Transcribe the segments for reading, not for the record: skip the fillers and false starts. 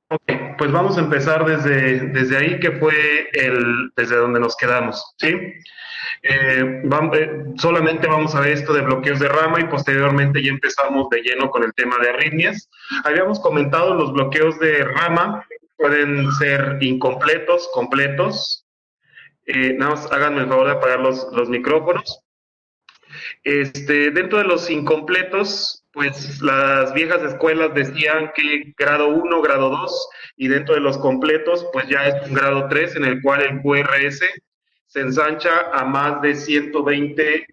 Ok, pues vamos a empezar desde ahí, que fue desde donde nos quedamos, ¿sí? Solamente vamos a ver esto de bloqueos de rama y posteriormente ya empezamos de lleno con el tema de arritmias. Habíamos comentado los bloqueos de rama pueden ser incompletos, completos. Nada más háganme el favor de apagar los micrófonos. Dentro de los incompletos, pues las viejas escuelas decían que grado uno, grado 2, y dentro de los completos, pues ya es un grado 3 en el cual el QRS se ensancha a más de 120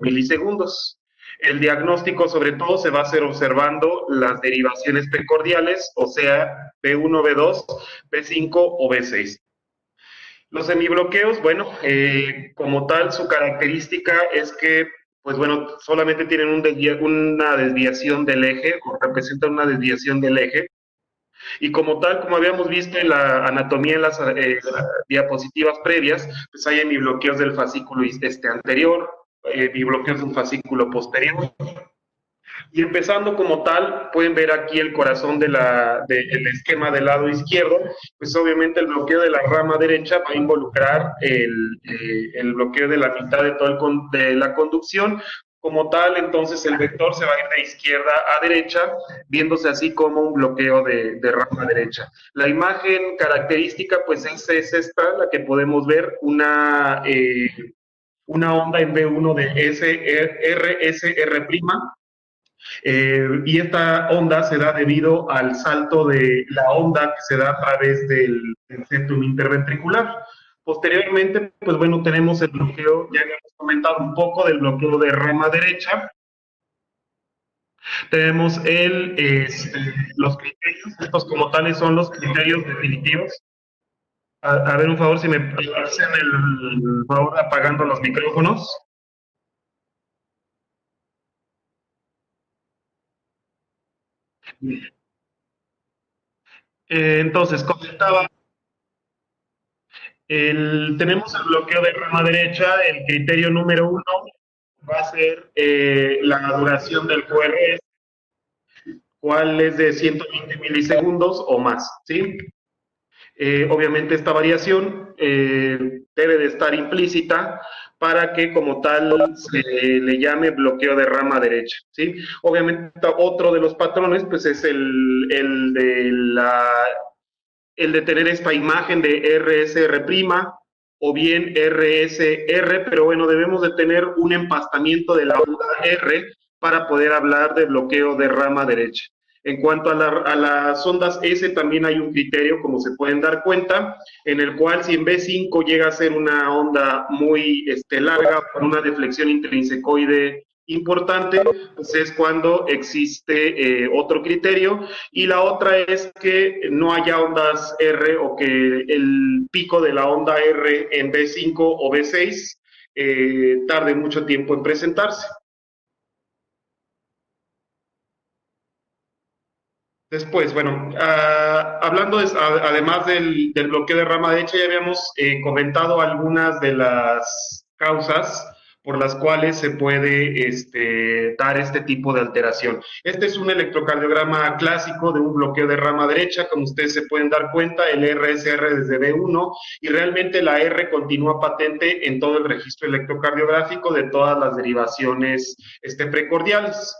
milisegundos. El diagnóstico sobre todo se va a hacer observando las derivaciones precordiales, o sea, B1, B2, B5 o B6. Los semibloqueos, bueno, como tal, su característica es que, pues bueno, solamente tienen una desviación del eje, o representan una desviación del eje, y como tal, como habíamos visto en la anatomía en las diapositivas previas, pues hay semibloqueos del fascículo anterior, bibloqueos de un fascículo posterior, y empezando como tal, pueden ver aquí el corazón del esquema del lado izquierdo, pues obviamente el bloqueo de la rama derecha va a involucrar el bloqueo de la mitad de de la conducción. Como tal, entonces el vector se va a ir de izquierda a derecha, viéndose así como un bloqueo de rama derecha. La imagen característica, pues es esta, la que podemos ver, una onda en B1 de SR', y esta onda se da debido al salto de la onda que se da a través del septum interventricular. Posteriormente, pues bueno, tenemos el bloqueo, ya habíamos comentado un poco del bloqueo de rama derecha. Tenemos los criterios, estos como tales son los criterios definitivos. A ver, un favor, si me hacen el favor apagando los micrófonos. Entonces, comentaba, tenemos el bloqueo de rama derecha, el criterio número uno va a ser la duración del QRS, cuál es de 120 milisegundos o más, ¿sí? Obviamente esta variación debe de estar implícita para que como tal se le llame bloqueo de rama derecha, ¿sí? Obviamente otro de los patrones pues es el de tener esta imagen de RSR' o bien RSR, pero bueno, debemos de tener un empastamiento de la onda R para poder hablar de bloqueo de rama derecha. En cuanto a las ondas S, también hay un criterio, como se pueden dar cuenta, en el cual si en B5 llega a ser una onda muy larga, con una deflexión intrinsecoide importante, pues es cuando existe otro criterio. Y la otra es que no haya ondas R o que el pico de la onda R en B5 o B6 tarde mucho tiempo en presentarse. Después, bueno, hablando además del bloqueo de rama derecha, ya habíamos comentado algunas de las causas por las cuales se puede dar este tipo de alteración. Este es un electrocardiograma clásico de un bloqueo de rama derecha, como ustedes se pueden dar cuenta, el RSR desde B1, y realmente la R continúa patente en todo el registro electrocardiográfico de todas las derivaciones precordiales.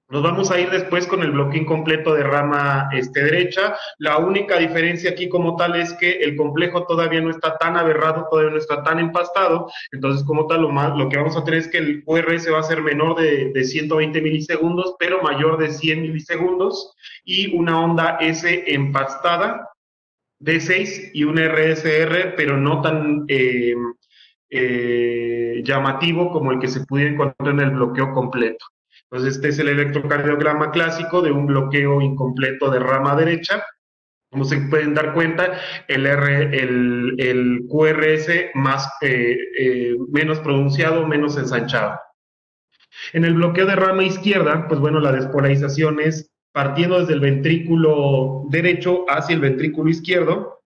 Nos vamos a ir después con el bloque incompleto de rama derecha. La única diferencia aquí como tal es que el complejo todavía no está tan aberrado, todavía no está tan empastado. Entonces, como tal, lo que vamos a tener es que el QRS va a ser menor de 120 milisegundos, pero mayor de 100 milisegundos, y una onda S empastada de 6 y un RSR, pero no tan llamativo como el que se pudiera encontrar en el bloqueo completo. Entonces, este es el electrocardiograma clásico de un bloqueo incompleto de rama derecha. Como se pueden dar cuenta, el QRS menos pronunciado, menos ensanchado. En el bloqueo de rama izquierda, pues bueno, la despolarización es partiendo desde el ventrículo derecho hacia el ventrículo izquierdo,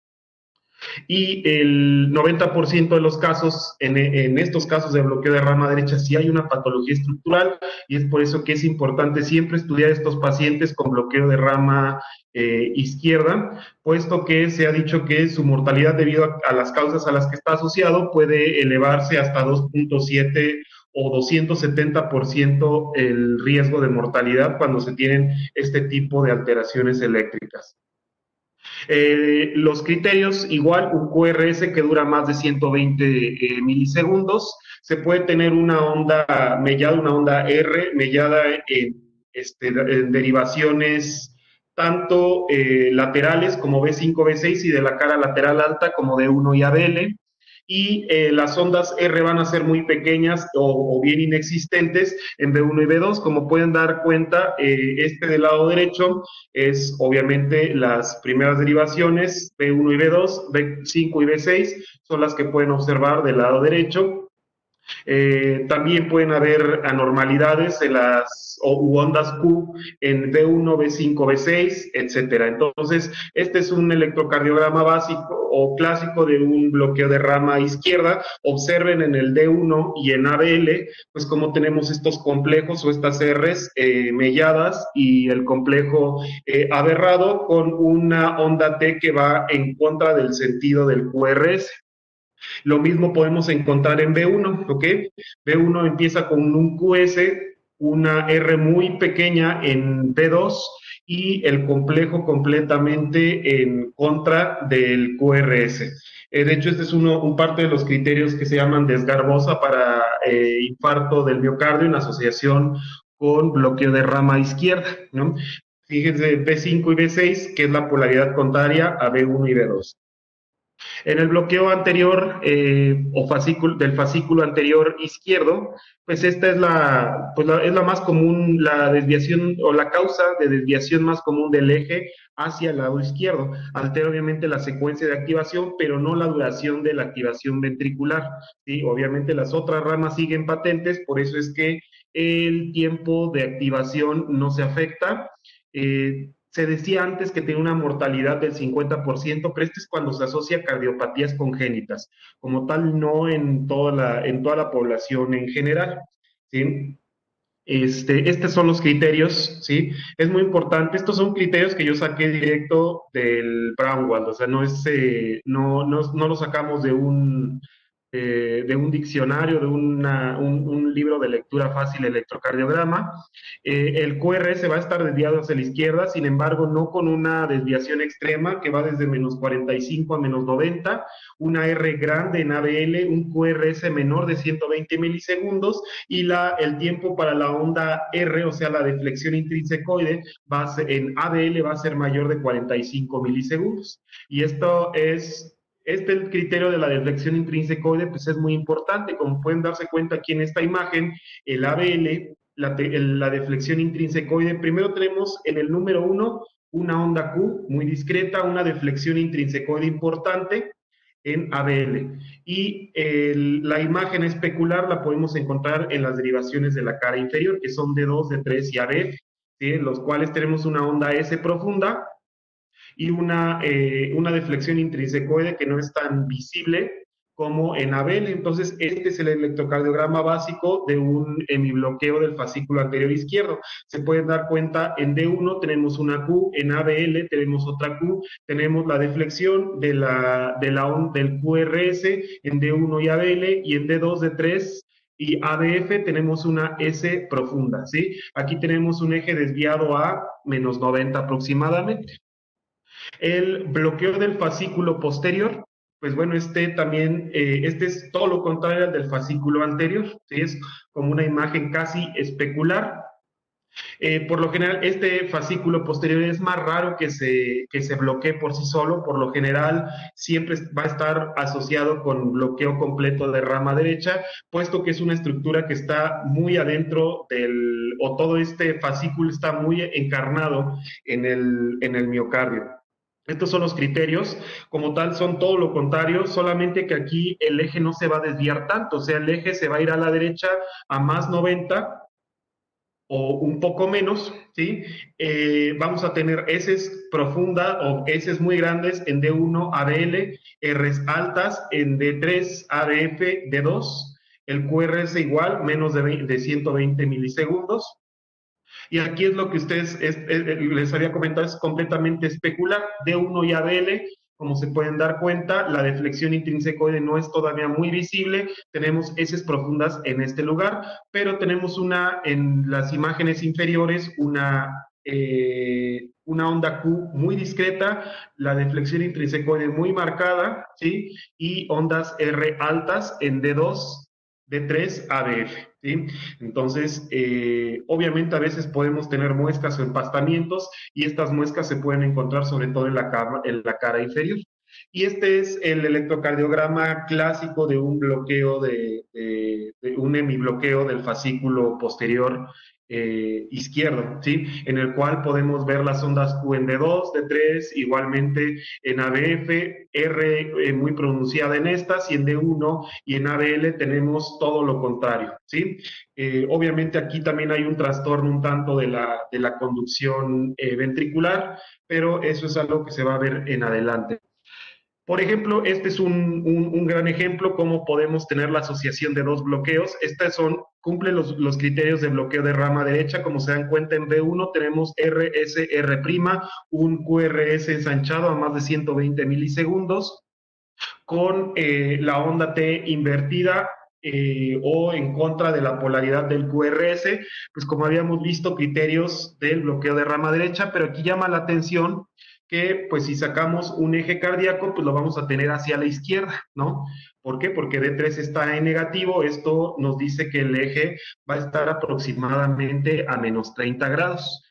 Y el 90% de los casos, en estos casos de bloqueo de rama derecha, sí hay una patología estructural y es por eso que es importante siempre estudiar estos pacientes con bloqueo de rama izquierda, puesto que se ha dicho que su mortalidad debido a las causas a las que está asociado puede elevarse hasta 2.7 o 270% el riesgo de mortalidad cuando se tienen este tipo de alteraciones eléctricas. Los criterios, igual, un QRS que dura más de 120 milisegundos. Se puede tener una onda mellada, una onda R mellada en derivaciones tanto laterales como B5, B6 y de la cara lateral alta como D1 y ABL y las ondas R van a ser muy pequeñas o bien inexistentes en B1 y B2. Como pueden dar cuenta, este del lado derecho es obviamente las primeras derivaciones, B1 y B2, B5 y B6, son las que pueden observar del lado derecho. También pueden haber anormalidades en las ondas Q en B1, B5, B6, etcétera. Entonces, este es un electrocardiograma básico o clásico de un bloqueo de rama izquierda. Observen en el D1 y en ABL, pues cómo tenemos estos complejos o estas Rs melladas y el complejo aberrado con una onda T que va en contra del sentido del QRS. Lo mismo podemos encontrar en B1, ¿ok? B1 empieza con un QS, una R muy pequeña en B2 y el complejo completamente en contra del QRS. De hecho, este es un parte de los criterios que se llaman desgarbosa para infarto del miocardio en asociación con bloqueo de rama izquierda, ¿no? Fíjense, B5 y B6, que es la polaridad contraria a B1 y B2. En el bloqueo anterior o del fascículo anterior izquierdo, pues esta es es la más común, la desviación o la causa de desviación más común del eje hacia el lado izquierdo. Altera obviamente la secuencia de activación, pero no la duración de la activación ventricular. ¿Sí? Obviamente las otras ramas siguen patentes, por eso es que el tiempo de activación no se afecta. Se decía antes que tiene una mortalidad del 50%, pero este es cuando se asocia a cardiopatías congénitas, como tal no en toda la población en general, ¿sí? Estos son los criterios, ¿sí? Es muy importante, estos son criterios que yo saqué directo del Braunwald, o sea, no lo sacamos de un diccionario, de un libro de lectura fácil, electrocardiograma. El QRS va a estar desviado hacia la izquierda, sin embargo, no con una desviación extrema que va desde menos 45 a menos 90, una R grande en ABL, un QRS menor de 120 milisegundos y el tiempo para la onda R, o sea, la deflexión intrínsecoide, en ABL va a ser mayor de 45 milisegundos. Y esto es el criterio de la deflexión intrínsecoide, pues es muy importante. Como pueden darse cuenta aquí en esta imagen, el ABL, la deflexión intrínsecoide, primero tenemos en el número 1 una onda Q muy discreta, una deflexión intrínsecoide importante en ABL. Y la imagen especular la podemos encontrar en las derivaciones de la cara inferior, que son D2, D3 y AB, ¿sí? Los cuales tenemos una onda S profunda y una deflexión intrínsecoide que no es tan visible como en Abel. Entonces, este es el electrocardiograma básico de un hemibloqueo del fascículo anterior izquierdo. Se pueden dar cuenta, en D1 tenemos una Q, en ABL tenemos otra Q, tenemos la deflexión del QRS en D1 y ABL, y en D2, D3 y ADF tenemos una S profunda, ¿sí? Aquí tenemos un eje desviado a menos 90 aproximadamente. El bloqueo del fascículo posterior, pues bueno, este es todo lo contrario al del fascículo anterior, ¿sí? Es como una imagen casi especular. Por lo general, este fascículo posterior es más raro que se bloquee por sí solo. Por lo general, siempre va a estar asociado con bloqueo completo de rama derecha, puesto que es una estructura que está muy adentro o todo este fascículo está muy encarnado en el miocardio. Estos son los criterios, como tal son todo lo contrario, solamente que aquí el eje no se va a desviar tanto, o sea, el eje se va a ir a la derecha a más 90 o un poco menos, ¿sí? Vamos a tener S's profunda o S's muy grandes en D1 ABL, R's altas en D3 ABF, D2, el QRS igual, menos de 120 milisegundos. Y aquí es lo que ustedes les había comentado, es completamente especular. D1 y ABL, como se pueden dar cuenta, la deflexión intrínsecoide no es todavía muy visible. Tenemos heces profundas en este lugar, pero tenemos en las imágenes inferiores una onda Q muy discreta, la deflexión intrínsecoide muy marcada, ¿sí? Y ondas R altas en D2, D3, ABF, ¿sí? Entonces, obviamente a veces podemos tener muescas o empastamientos y estas muescas se pueden encontrar sobre todo en la cara inferior. Y este es el electrocardiograma clásico de un bloqueo de un hemibloqueo del fascículo posterior izquierdo, ¿sí? En el cual podemos ver las ondas Q en D2, D3, igualmente en ABF, R muy pronunciada en estas, y en D1 y en ABL tenemos todo lo contrario, ¿sí? Obviamente aquí también hay un trastorno un tanto de la conducción ventricular, pero eso es algo que se va a ver en adelante. Por ejemplo, este es un gran ejemplo, cómo podemos tener la asociación de dos bloqueos. Cumplen los criterios de bloqueo de rama derecha. Como se dan cuenta, en B1 tenemos RSR', un QRS ensanchado a más de 120 milisegundos, con la onda T invertida o en contra de la polaridad del QRS, pues como habíamos visto, criterios del bloqueo de rama derecha, pero aquí llama la atención que pues si sacamos un eje cardíaco, pues lo vamos a tener hacia la izquierda, ¿no? ¿Por qué? Porque D3 está en negativo, esto nos dice que el eje va a estar aproximadamente a menos 30 grados.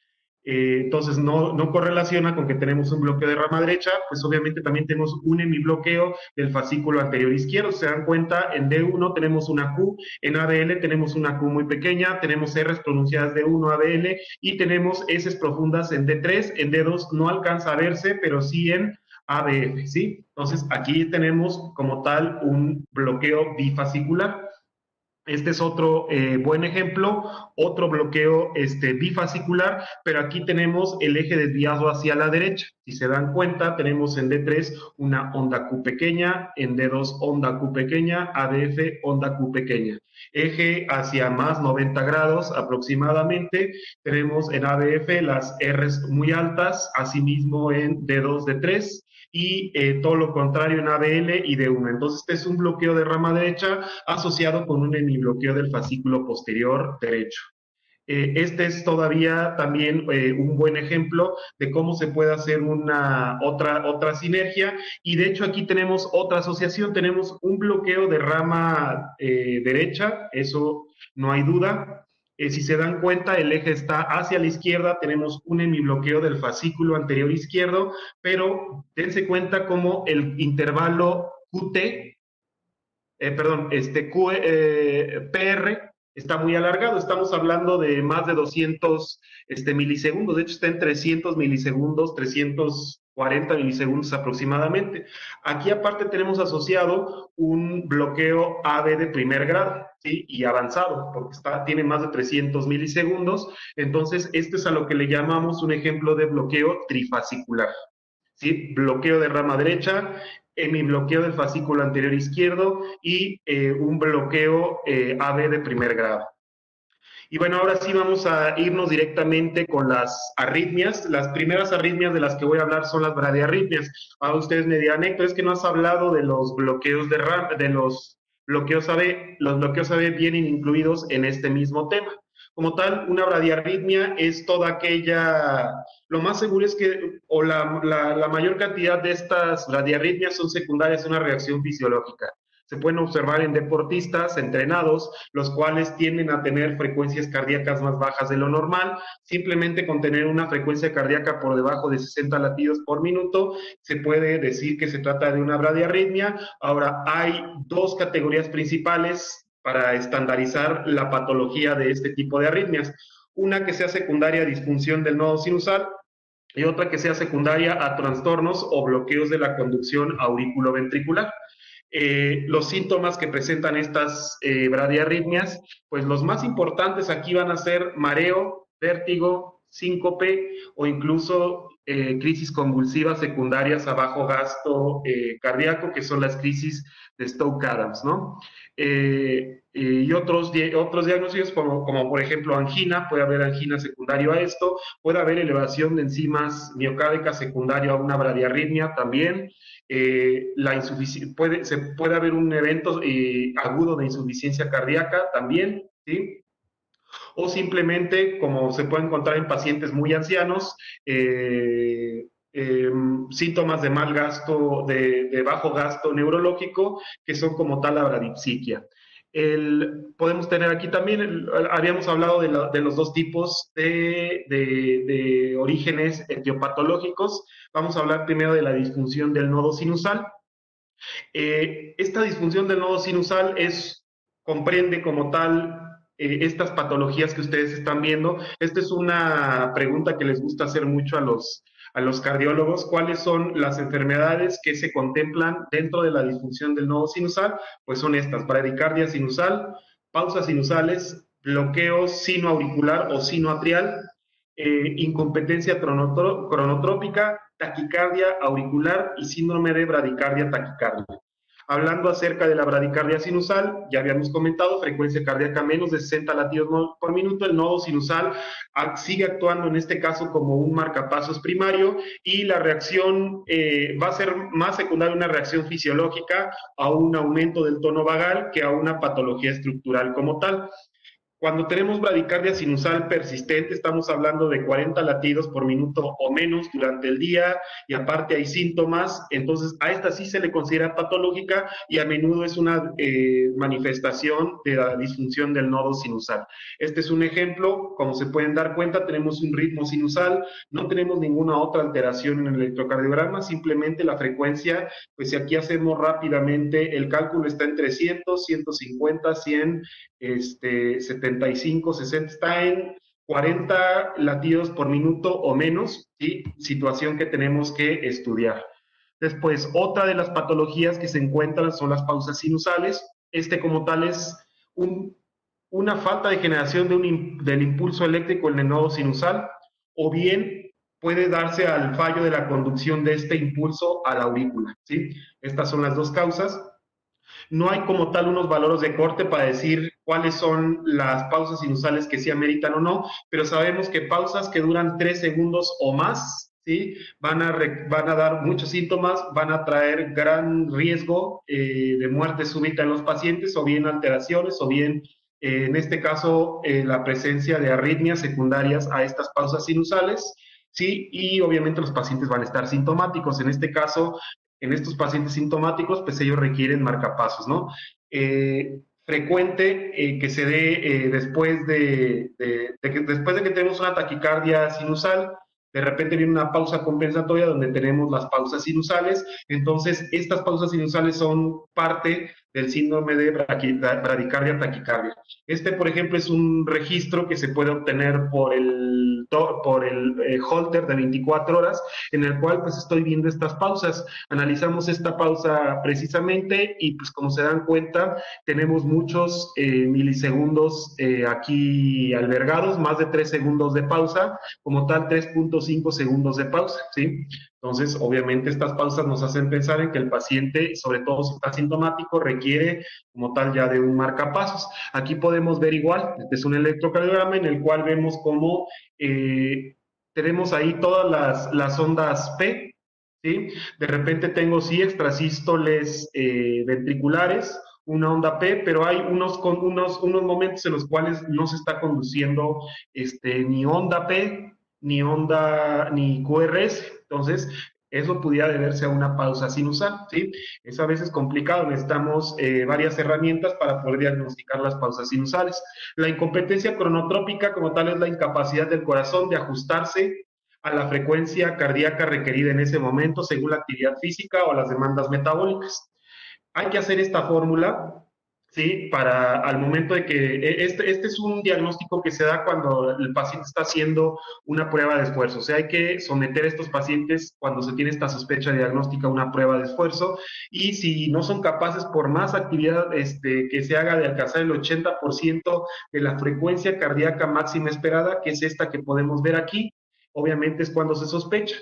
Entonces no correlaciona con que tenemos un bloqueo de rama derecha, pues obviamente también tenemos un hemibloqueo del fascículo anterior izquierdo. Se dan cuenta, en D1 tenemos una Q, en ABL tenemos una Q muy pequeña, tenemos R's pronunciadas D1 ABL y tenemos S's profundas en D3, en D2 no alcanza a verse, pero sí en ABF, ¿sí? Entonces aquí tenemos como tal un bloqueo bifascicular. Este es otro buen ejemplo, otro bloqueo bifascicular, pero aquí tenemos el eje desviado hacia la derecha. Si se dan cuenta, tenemos en D3 una onda Q pequeña, en D2 onda Q pequeña, ADF onda Q pequeña. Eje hacia más 90 grados aproximadamente. Tenemos en ADF las R's muy altas, asimismo en D2, D3 y todo lo contrario en ABL y D1. Entonces, este es un bloqueo de rama derecha asociado con un hemibloqueo del fascículo posterior derecho. Este es todavía también un buen ejemplo de cómo se puede hacer otra sinergia y de hecho aquí tenemos otra asociación, tenemos un bloqueo de rama derecha, eso no hay duda. Si se dan cuenta, el eje está hacia la izquierda, tenemos un hemibloqueo del fascículo anterior izquierdo, pero dense cuenta cómo el intervalo QT PR está muy alargado, estamos hablando de más de 200 milisegundos, de hecho está en 300 milisegundos, 340 milisegundos aproximadamente. Aquí aparte tenemos asociado un bloqueo AB de primer grado, ¿sí? Y avanzado, porque tiene más de 300 milisegundos, entonces este es a lo que le llamamos un ejemplo de bloqueo trifascicular. ¿Sí? Bloqueo de rama derecha, hemibloqueo del fascículo anterior izquierdo y un bloqueo AB de primer grado. Y bueno, ahora sí vamos a irnos directamente con las arritmias. Las primeras arritmias de las que voy a hablar son las bradiarritmias. Ahora ustedes me dirán, Héctor, es que no has hablado de los bloqueos de RAM, de los bloqueos AB. Los bloqueos AB vienen incluidos en este mismo tema. Como tal, una bradiarritmia es toda aquella, lo más seguro es que, o la mayor cantidad de estas bradiarritmias son secundarias a una reacción fisiológica. Se pueden observar en deportistas entrenados, los cuales tienden a tener frecuencias cardíacas más bajas de lo normal. Simplemente con tener una frecuencia cardíaca por debajo de 60 latidos por minuto, se puede decir que se trata de una bradiarritmia. Ahora, hay dos categorías principales para estandarizar la patología de este tipo de arritmias. Una que sea secundaria a disfunción del nodo sinusal y otra que sea secundaria a trastornos o bloqueos de la conducción auriculoventricular. Los síntomas que presentan estas bradiarritmias, pues los más importantes aquí van a ser mareo, vértigo, síncope o incluso crisis convulsivas secundarias a bajo gasto cardíaco, que son las crisis de Stokes-Adams, ¿no? Y otros diagnósticos, como por ejemplo angina, puede haber angina secundario a esto, puede haber elevación de enzimas miocárdicas secundario a una bradiarritmia también. Puede haber un evento agudo de insuficiencia cardíaca también, ¿sí? O simplemente, como se puede encontrar en pacientes muy ancianos, síntomas de mal gasto, de bajo gasto neurológico, que son como tal la bradipsiquia. Podemos tener aquí también, habíamos hablado de los dos tipos de orígenes etiopatológicos. Vamos a hablar primero de la disfunción del nodo sinusal. Esta disfunción del nodo sinusal comprende como tal estas patologías que ustedes están viendo. Esta es una pregunta que les gusta hacer mucho a los cardiólogos. ¿Cuáles son las enfermedades que se contemplan dentro de la disfunción del nodo sinusal? Pues son estas: bradicardia sinusal, pausas sinusales, bloqueo sinoauricular o sinoatrial, incompetencia cronotrópica, taquicardia auricular y síndrome de bradicardia taquicardia. Hablando acerca de la bradicardia sinusal, ya habíamos comentado, frecuencia cardíaca menos de 60 latidos por minuto. El nodo sinusal sigue actuando en este caso como un marcapasos primario, y la reacción va a ser más secundaria una reacción fisiológica a un aumento del tono vagal que a una patología estructural como tal. Cuando tenemos bradicardia sinusal persistente, estamos hablando de 40 latidos por minuto o menos durante el día, y aparte hay síntomas. Entonces a esta sí se le considera patológica, y a menudo es una manifestación de la disfunción del nodo sinusal. Este es un ejemplo. Como se pueden dar cuenta, tenemos un ritmo sinusal, no tenemos ninguna otra alteración en el electrocardiograma, simplemente la frecuencia. Pues si aquí hacemos rápidamente el cálculo, está en 300, 150, 100, 75, 60, está en 40 latidos por minuto o menos, ¿sí? Situación que tenemos que estudiar. Después, otra de las patologías que se encuentran son las pausas sinusales. Como tal es una falta de generación del impulso eléctrico en el nodo sinusal, o bien puede darse al fallo de la conducción de este impulso a la aurícula, ¿sí? Estas son las dos causas. No hay como tal unos valores de corte para decir cuáles son las pausas sinusales que sí ameritan o no, pero sabemos que pausas que duran 3 segundos o más, ¿sí? Van a dar muchos síntomas, van a traer gran riesgo de muerte súbita en los pacientes, o bien alteraciones, o bien, en este caso, la presencia de arritmias secundarias a estas pausas sinusales, ¿sí? Y obviamente los pacientes van a estar sintomáticos. En este caso, en estos pacientes sintomáticos, pues ellos requieren marcapasos, ¿no? Frecuente que se dé después de que tenemos una taquicardia sinusal, de repente viene una pausa compensatoria donde tenemos las pausas sinusales. Entonces, estas pausas sinusales son parte del síndrome de bradicardia taquicardia. Por ejemplo, es un registro que se puede obtener por el Holter de 24 horas, en el cual pues estoy viendo estas pausas. Analizamos esta pausa precisamente, y pues como se dan cuenta, tenemos muchos milisegundos aquí albergados, más de 3 segundos de pausa, como tal 3.5 segundos de pausa, ¿sí? Entonces, obviamente estas pausas nos hacen pensar en que el paciente, sobre todo si está sintomático, requiere como tal ya de un marcapasos. Aquí podemos ver igual, este es un electrocardiograma en el cual vemos cómo tenemos ahí todas las ondas P, ¿sí? De repente tengo, sí, extrasístoles ventriculares, una onda P, pero hay unos momentos en los cuales no se está conduciendo ni onda P, ni QRS. Entonces, eso pudiera deberse a una pausa sinusal, ¿sí? Es a veces complicado, necesitamos varias herramientas para poder diagnosticar las pausas sinusales. La incompetencia cronotrópica como tal es la incapacidad del corazón de ajustarse a la frecuencia cardíaca requerida en ese momento según la actividad física o las demandas metabólicas. Hay que hacer esta fórmula ¿sí? Para al momento de que este es un diagnóstico que se da cuando el paciente está haciendo una prueba de esfuerzo. O sea, hay que someter a estos pacientes cuando se tiene esta sospecha diagnóstica a una prueba de esfuerzo y si no son capaces por más actividad que se haga de alcanzar el 80% de la frecuencia cardíaca máxima esperada, que es esta que podemos ver aquí, obviamente es cuando se sospecha.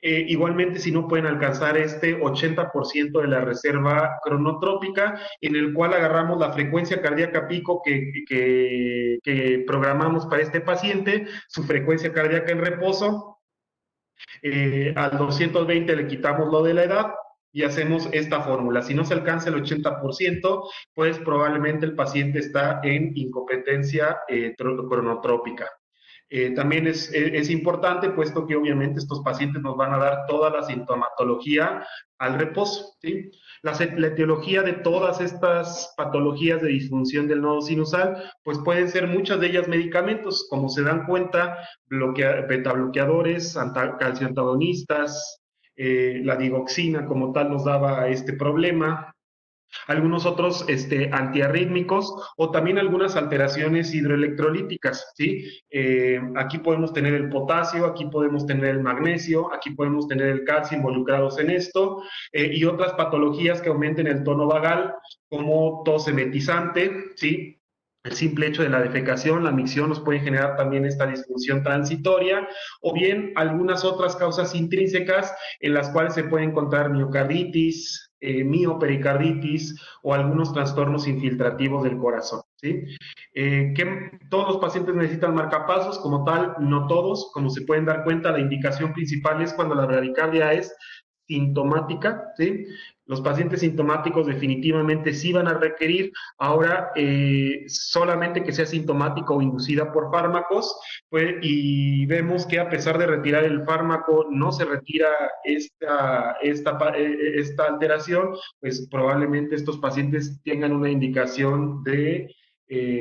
Igualmente, si no pueden alcanzar este 80% de la reserva cronotrópica, en el cual agarramos la frecuencia cardíaca pico que programamos para este paciente, su frecuencia cardíaca en reposo, al 220 le quitamos lo de la edad y hacemos esta fórmula. Si no se alcanza el 80%, pues probablemente el paciente está en incompetencia cronotrópica. También es importante, puesto que obviamente estos pacientes nos van a dar toda la sintomatología al reposo. ¿Sí? La etiología de todas estas patologías de disfunción del nodo sinusal, pues pueden ser muchas de ellas medicamentos, como se dan cuenta, betabloqueadores, calcioantagonistas, la digoxina como tal nos daba este problema, algunos otros antiarrítmicos o también algunas alteraciones hidroelectrolíticas, ¿sí? Aquí podemos tener el potasio, aquí podemos tener el magnesio, aquí podemos tener el calcio involucrados en esto y otras patologías que aumenten el tono vagal como tos emetizante, ¿sí? El simple hecho de la defecación, la micción nos puede generar también esta disfunción transitoria o bien algunas otras causas intrínsecas en las cuales se puede encontrar miocarditis, miopericarditis o algunos trastornos infiltrativos del corazón. ¿Sí? Que todos los pacientes necesitan marcapasos, como tal, no todos, como se pueden dar cuenta, la indicación principal es cuando la bradicardia es sintomática, ¿sí? Los pacientes sintomáticos definitivamente sí van a requerir ahora solamente que sea sintomático o inducida por fármacos, pues, y vemos que a pesar de retirar el fármaco no se retira esta alteración, pues probablemente estos pacientes tengan una indicación de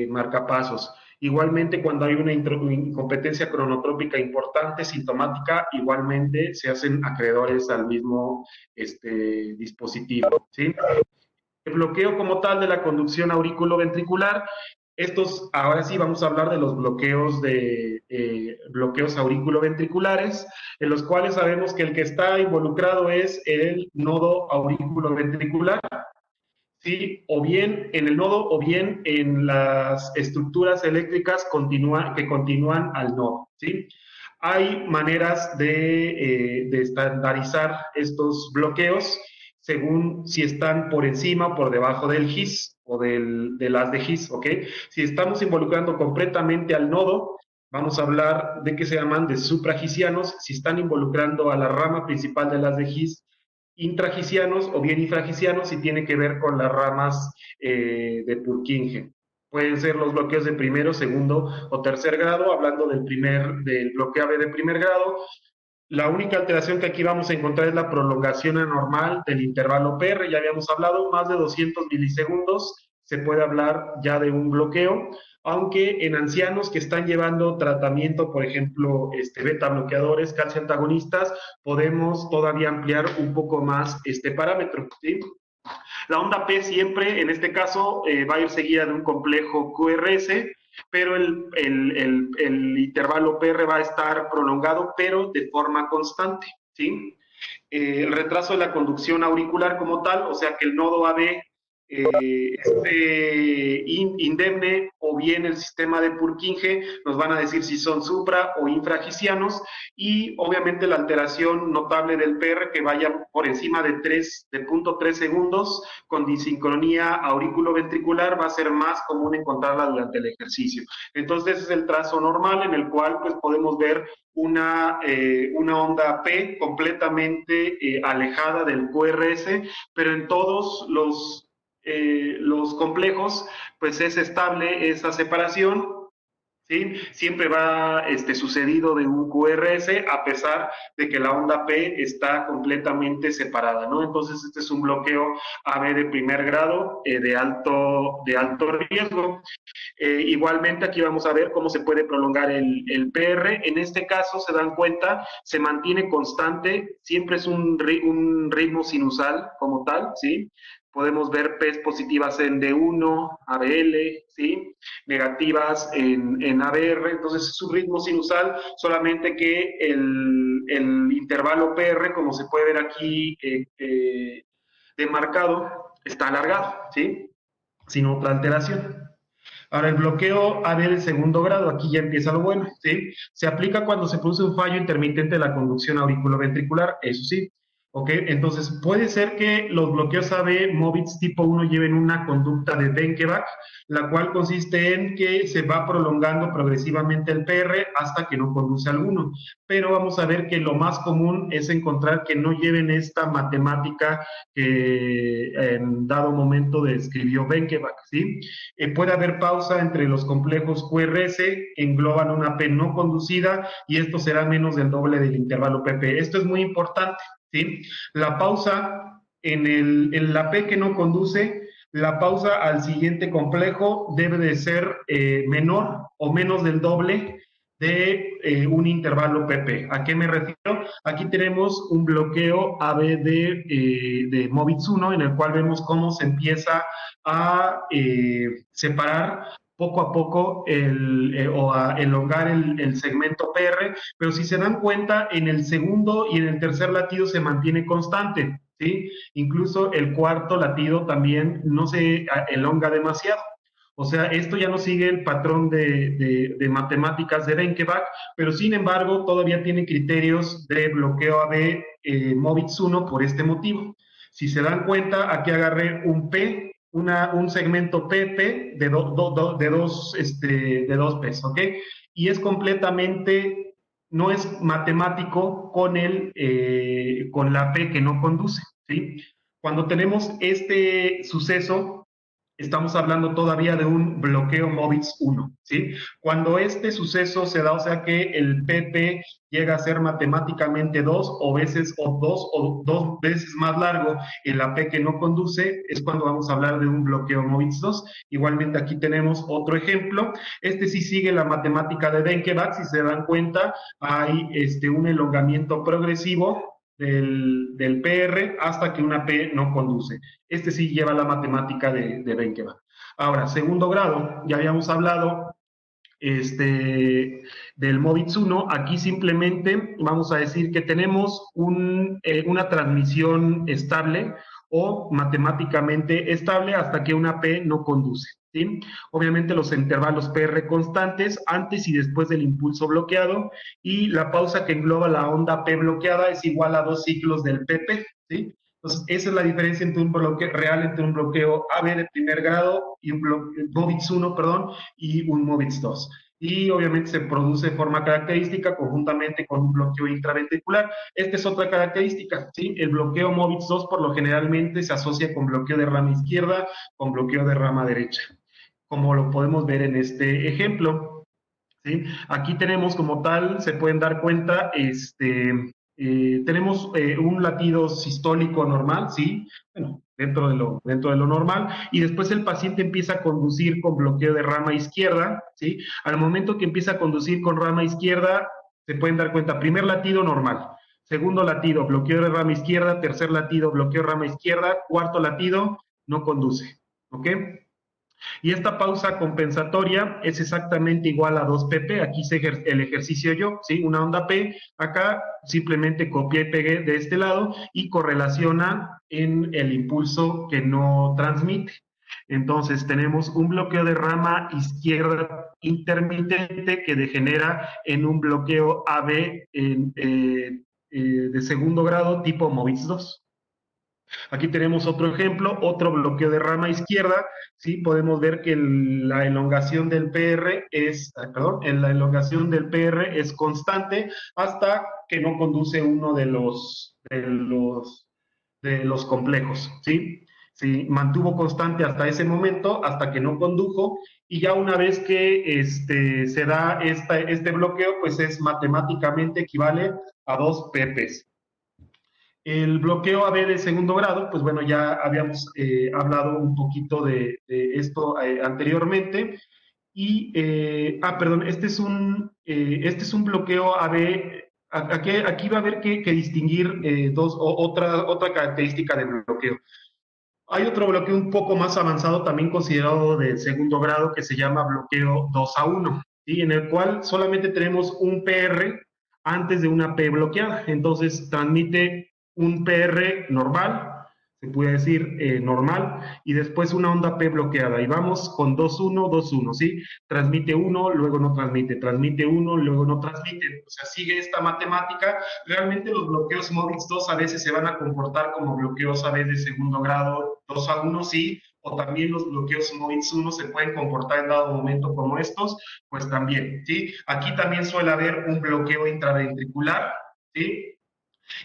marcapasos. Igualmente, cuando hay una incompetencia cronotrópica importante, sintomática, igualmente se hacen acreedores al mismo dispositivo. ¿Sí? El bloqueo como tal de la conducción auriculoventricular, estos, ahora sí vamos a hablar de los bloqueos auriculoventriculares, en los cuales sabemos que el que está involucrado es el nodo auriculoventricular, ¿sí? O bien en el nodo o bien en las estructuras eléctricas que continúan al nodo, ¿sí? Hay maneras de estandarizar estos bloqueos según si están por encima o por debajo del GIS o del haz de GIS, ¿ok? Si estamos involucrando completamente al nodo, vamos a hablar de que se llaman de supragisianos. Si están involucrando a la rama principal del haz de GIS, intragisianos o bien infragisianos y tiene que ver con las ramas de Purkinje. Pueden ser los bloqueos de primero, segundo o tercer grado, hablando del bloqueo AB de primer grado. La única alteración que aquí vamos a encontrar es la prolongación anormal del intervalo PR, ya habíamos hablado, más de 200 milisegundos, se puede hablar ya de un bloqueo, aunque en ancianos que están llevando tratamiento, por ejemplo, beta bloqueadores, calcio antagonistas, podemos todavía ampliar un poco más este parámetro. ¿Sí? La onda P siempre, en este caso, va a ir seguida de un complejo QRS, pero el intervalo PR va a estar prolongado, pero de forma constante. ¿Sí? El retraso de la conducción auricular como tal, o sea que el nodo AB indemne o bien el sistema de Purkinje, nos van a decir si son supra o infragisianos y obviamente la alteración notable del PR que vaya por encima de 0.3 segundos con disincronía auriculoventricular va a ser más común encontrarla durante el ejercicio. Entonces ese es el trazo normal en el cual pues podemos ver una onda P completamente alejada del QRS, pero en todos los complejos, pues es estable esa separación, ¿sí? Siempre va sucedido de un QRS a pesar de que la onda P está completamente separada, ¿no? Entonces este es un bloqueo AB de primer grado de alto riesgo. Igualmente aquí vamos a ver cómo se puede prolongar el PR. En este caso se dan cuenta, se mantiene constante, siempre es un ritmo sinusal como tal, ¿sí? podemos ver P's positivas en D1, ABL, ¿sí? Negativas en ABR, entonces es un ritmo sinusal, solamente que el intervalo PR, como se puede ver aquí demarcado, está alargado, ¿sí? Sin otra alteración. Ahora, el bloqueo AB de segundo grado, aquí ya empieza lo bueno, ¿sí? Se aplica cuando se produce un fallo intermitente de la conducción auriculoventricular, eso sí, ¿ok? Entonces, puede ser que los bloqueos AB MOVITS tipo 1 lleven una conducta de Benkeback, la cual consiste en que se va prolongando progresivamente el PR hasta que no conduce a alguno. Pero vamos a ver que lo más común es encontrar que no lleven esta matemática que en dado momento describió Benkeback, ¿sí? Puede haber pausa entre los complejos QRS, engloban una P no conducida y esto será menos del doble del intervalo PP. Esto es muy importante, ¿sí? La pausa en la P que no conduce, la pausa al siguiente complejo debe de ser menor o menos del doble de un intervalo PP. ¿A qué me refiero? Aquí tenemos un bloqueo AB de MOVITS 1 en el cual vemos cómo se empieza a separar poco a poco o a elongar el segmento PR, pero si se dan cuenta, en el segundo y en el tercer latido se mantiene constante, ¿sí? Incluso el cuarto latido también no se elonga demasiado. O sea, esto ya no sigue el patrón de matemáticas de Benkeback, pero sin embargo todavía tiene criterios de bloqueo AB MOVITS 1 por este motivo. Si se dan cuenta, aquí agarré un P, un segmento PP de dos P's, ¿ok? Y es completamente, no es matemático con la P que no conduce, ¿sí? Cuando tenemos este suceso, estamos hablando todavía de un bloqueo MOVITS 1, ¿sí? Cuando este suceso se da, o sea que el PP llega a ser matemáticamente dos veces más largo en la P que no conduce, es cuando vamos a hablar de un bloqueo MOVITS 2. Igualmente aquí tenemos otro ejemplo. Este sí sigue la matemática de Benkeback, si se dan cuenta, hay un elongamiento progresivo del PR hasta que una P no conduce. Este sí lleva la matemática de Benkeback. Ahora, segundo grado, ya habíamos hablado del MOVITS 1, aquí simplemente vamos a decir que tenemos una transmisión estable o matemáticamente estable hasta que una P no conduce, ¿sí? Obviamente los intervalos PR constantes antes y después del impulso bloqueado y la pausa que engloba la onda P bloqueada es igual a 2 ciclos del PP, ¿sí? Entonces, esa es la diferencia entre un bloqueo real, entre un bloqueo AB de primer grado y un MOVITS 1, perdón, y un MOVITS 2. Y obviamente se produce de forma característica conjuntamente con un bloqueo intraventricular. Esta es otra característica, ¿sí? El bloqueo MOVITS 2 por lo generalmente se asocia con bloqueo de rama izquierda, con bloqueo de rama derecha, como lo podemos ver en este ejemplo, ¿sí? Aquí tenemos como tal, se pueden dar cuenta, tenemos un latido sistólico normal, ¿sí? Bueno, dentro de lo normal, y después el paciente empieza a conducir con bloqueo de rama izquierda, ¿sí? Al momento que empieza a conducir con rama izquierda, se pueden dar cuenta, primer latido normal, segundo latido, bloqueo de rama izquierda, tercer latido, bloqueo de rama izquierda, cuarto latido, no conduce, ¿ok? Y esta pausa compensatoria es exactamente igual a 2pp, aquí hice el ejercicio yo, ¿sí? Una onda P, acá simplemente copié y pegué de este lado y correlaciona en el impulso que no transmite. Entonces tenemos un bloqueo de rama izquierda intermitente que degenera en un bloqueo AB de segundo grado tipo MOVITS 2. Aquí tenemos otro ejemplo, otro bloqueo de rama izquierda, ¿sí? Podemos ver que la elongación del PR la elongación del PR es constante hasta que no conduce uno de los complejos, ¿sí? Sí, mantuvo constante hasta ese momento, hasta que no condujo, y ya una vez que se da este bloqueo, pues es matemáticamente equivale a 2 PPs. El bloqueo AB de segundo grado, pues bueno, ya habíamos hablado un poquito de esto anteriormente. Y, perdón, este es un bloqueo AB. Aquí va a haber que distinguir otra característica del bloqueo. Hay otro bloqueo un poco más avanzado, también considerado de segundo grado, que se llama bloqueo 2-1, ¿sí? En el cual solamente tenemos un PR antes de una P bloqueada. Entonces transmite un PR normal, se puede decir normal, y después una onda P bloqueada. Y vamos con 2-1, 2-1, ¿sí? Transmite uno, luego no transmite, transmite uno, luego no transmite. O sea, sigue esta matemática. Realmente los bloqueos MOVIX 2 a veces se van a comportar como bloqueos a veces de segundo grado 2-1, sí, o también los bloqueos MOVIX 1 se pueden comportar en dado momento como estos, pues también, ¿sí? Aquí también suele haber un bloqueo intraventricular, ¿sí?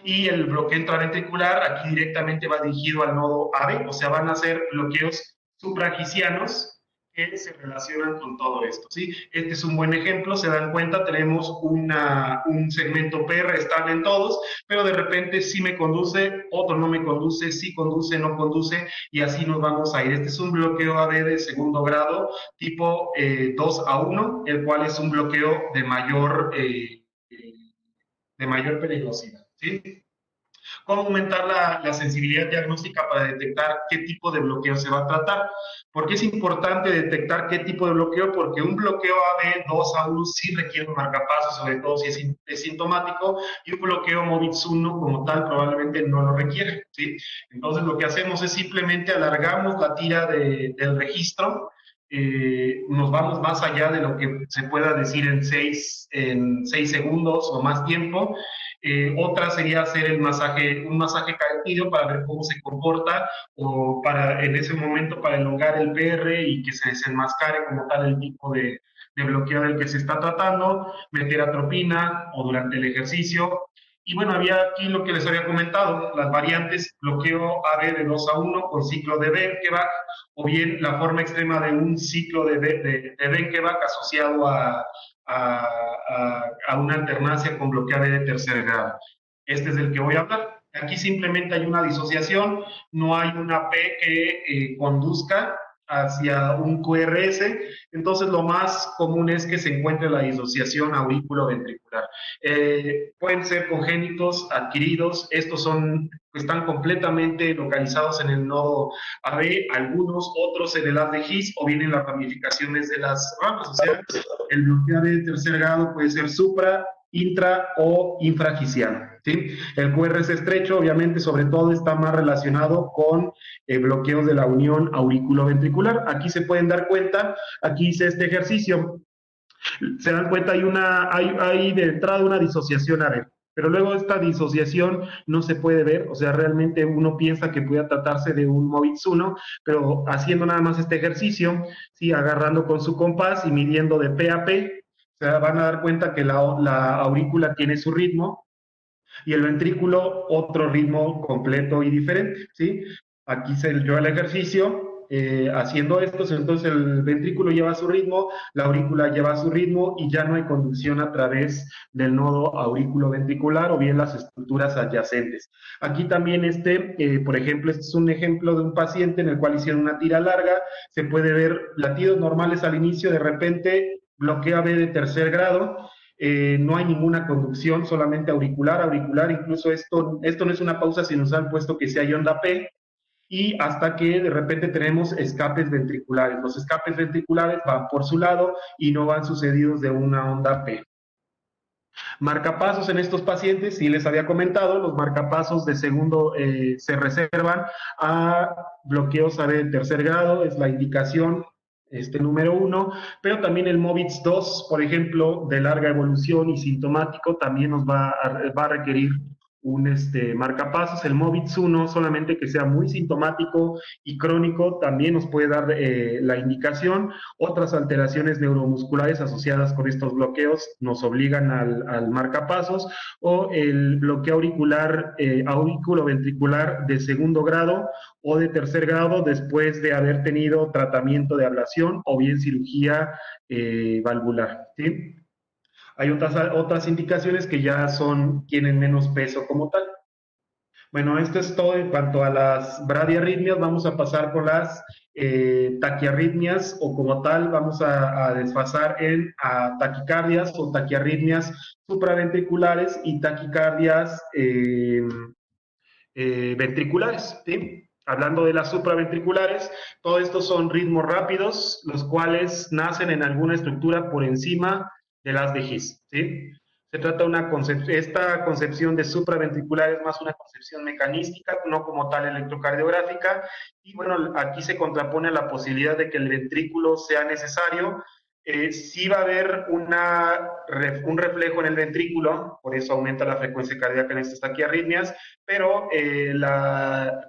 Y el bloqueo intraventricular aquí directamente va dirigido al nodo AVE, o sea, van a ser bloqueos supragicianos que se relacionan con todo esto, ¿sí? Este es un buen ejemplo, se dan cuenta, tenemos un segmento PR estable en todos, pero de repente sí me conduce, otro no me conduce, sí conduce, no conduce, y así nos vamos a ir. Este es un bloqueo AV de segundo grado, tipo 2-1, el cual es un bloqueo de mayor peligrosidad, ¿sí? ¿Cómo aumentar la sensibilidad diagnóstica para detectar qué tipo de bloqueo se va a tratar? ¿Por qué es importante detectar qué tipo de bloqueo? Porque un bloqueo AB 2-1 sí requiere un marcapaso, sobre todo si es sintomático, y un bloqueo MOVIX 1 como tal probablemente no lo requiere, ¿sí? Entonces lo que hacemos es simplemente alargamos la tira del registro, nos vamos más allá de lo que se pueda decir en 6 segundos o más tiempo. Otra sería hacer un masaje carotídeo para ver cómo se comporta o para en ese momento para elongar el PR y que se desenmascare como tal el tipo de bloqueo del que se está tratando, meter atropina o durante el ejercicio. Y bueno, había aquí lo que les había comentado, las variantes bloqueo AB de 2-1 con ciclo de Benkevac o bien la forma extrema de un ciclo de Benkevac asociado a una alternancia con bloqueo de tercer grado. Este es del que voy a hablar. Aquí simplemente hay una disociación, no hay una P que conduzca hacia un QRS, entonces lo más común es que se encuentre la disociación aurículo-ventricular. Pueden ser congénitos, adquiridos, estos están completamente localizados en el nodo AB, algunos otros en el haz de His o bien en las ramificaciones de las ramas, o sea, el bloqueo de tercer grado puede ser supra, intra o infragiciano. ¿Sí? El QRS estrecho, obviamente, sobre todo está más relacionado con bloqueos de la unión auriculoventricular. Aquí se pueden dar cuenta, aquí hice este ejercicio, se dan cuenta, hay de entrada una disociación a ver, pero luego esta disociación no se puede ver, o sea, realmente uno piensa que puede tratarse de un MOVIX 1, pero haciendo nada más este ejercicio, sí, agarrando con su compás y midiendo de P a P, se van a dar cuenta que la aurícula tiene su ritmo, y el ventrículo otro ritmo completo y diferente, ¿sí? Aquí se yo el ejercicio haciendo esto, entonces el ventrículo lleva su ritmo, la aurícula lleva su ritmo y ya no hay conducción a través del nodo aurículo-ventricular o bien las estructuras adyacentes. Aquí también por ejemplo, este es un ejemplo de un paciente en el cual hicieron una tira larga, se puede ver latidos normales al inicio, de repente bloqueo B de tercer grado, no hay ninguna conducción, solamente auricular, auricular, incluso esto no es una pausa sinusal, puesto que si hay onda P, y hasta que de repente tenemos escapes ventriculares. Los escapes ventriculares van por su lado y no van sucedidos de una onda P. Marcapasos en estos pacientes, sí les había comentado, los marcapasos de segundo se reservan a bloqueos a de tercer grado, es la indicación número 1, pero también el MOVIX 2, por ejemplo, de larga evolución y sintomático, también va a requerir un marcapasos. El MOVIX 1, solamente que sea muy sintomático y crónico, también nos puede dar la indicación. Otras alteraciones neuromusculares asociadas con estos bloqueos nos obligan al marcapasos, o el bloqueo auricular, auriculoventricular de segundo grado o de tercer grado después de haber tenido tratamiento de ablación o bien cirugía valvular, ¿sí? Hay otras indicaciones que ya tienen menos peso como tal. Bueno, esto es todo en cuanto a las bradiarritmias. Vamos a pasar con las taquiarritmias, o como tal vamos a desfasar en taquicardias o taquiarritmias supraventriculares y taquicardias ventriculares, ¿sí? Hablando de las supraventriculares, todo esto son ritmos rápidos, los cuales nacen en alguna estructura por encima de las de His, ¿sí? Se trata de esta concepción de supraventricular es más una concepción mecanística, no como tal electrocardiográfica, y bueno, aquí se contrapone a la posibilidad de que el ventrículo sea necesario. Sí va a haber un reflejo en el ventrículo, por eso aumenta la frecuencia cardíaca en estas taquiarritmias, pero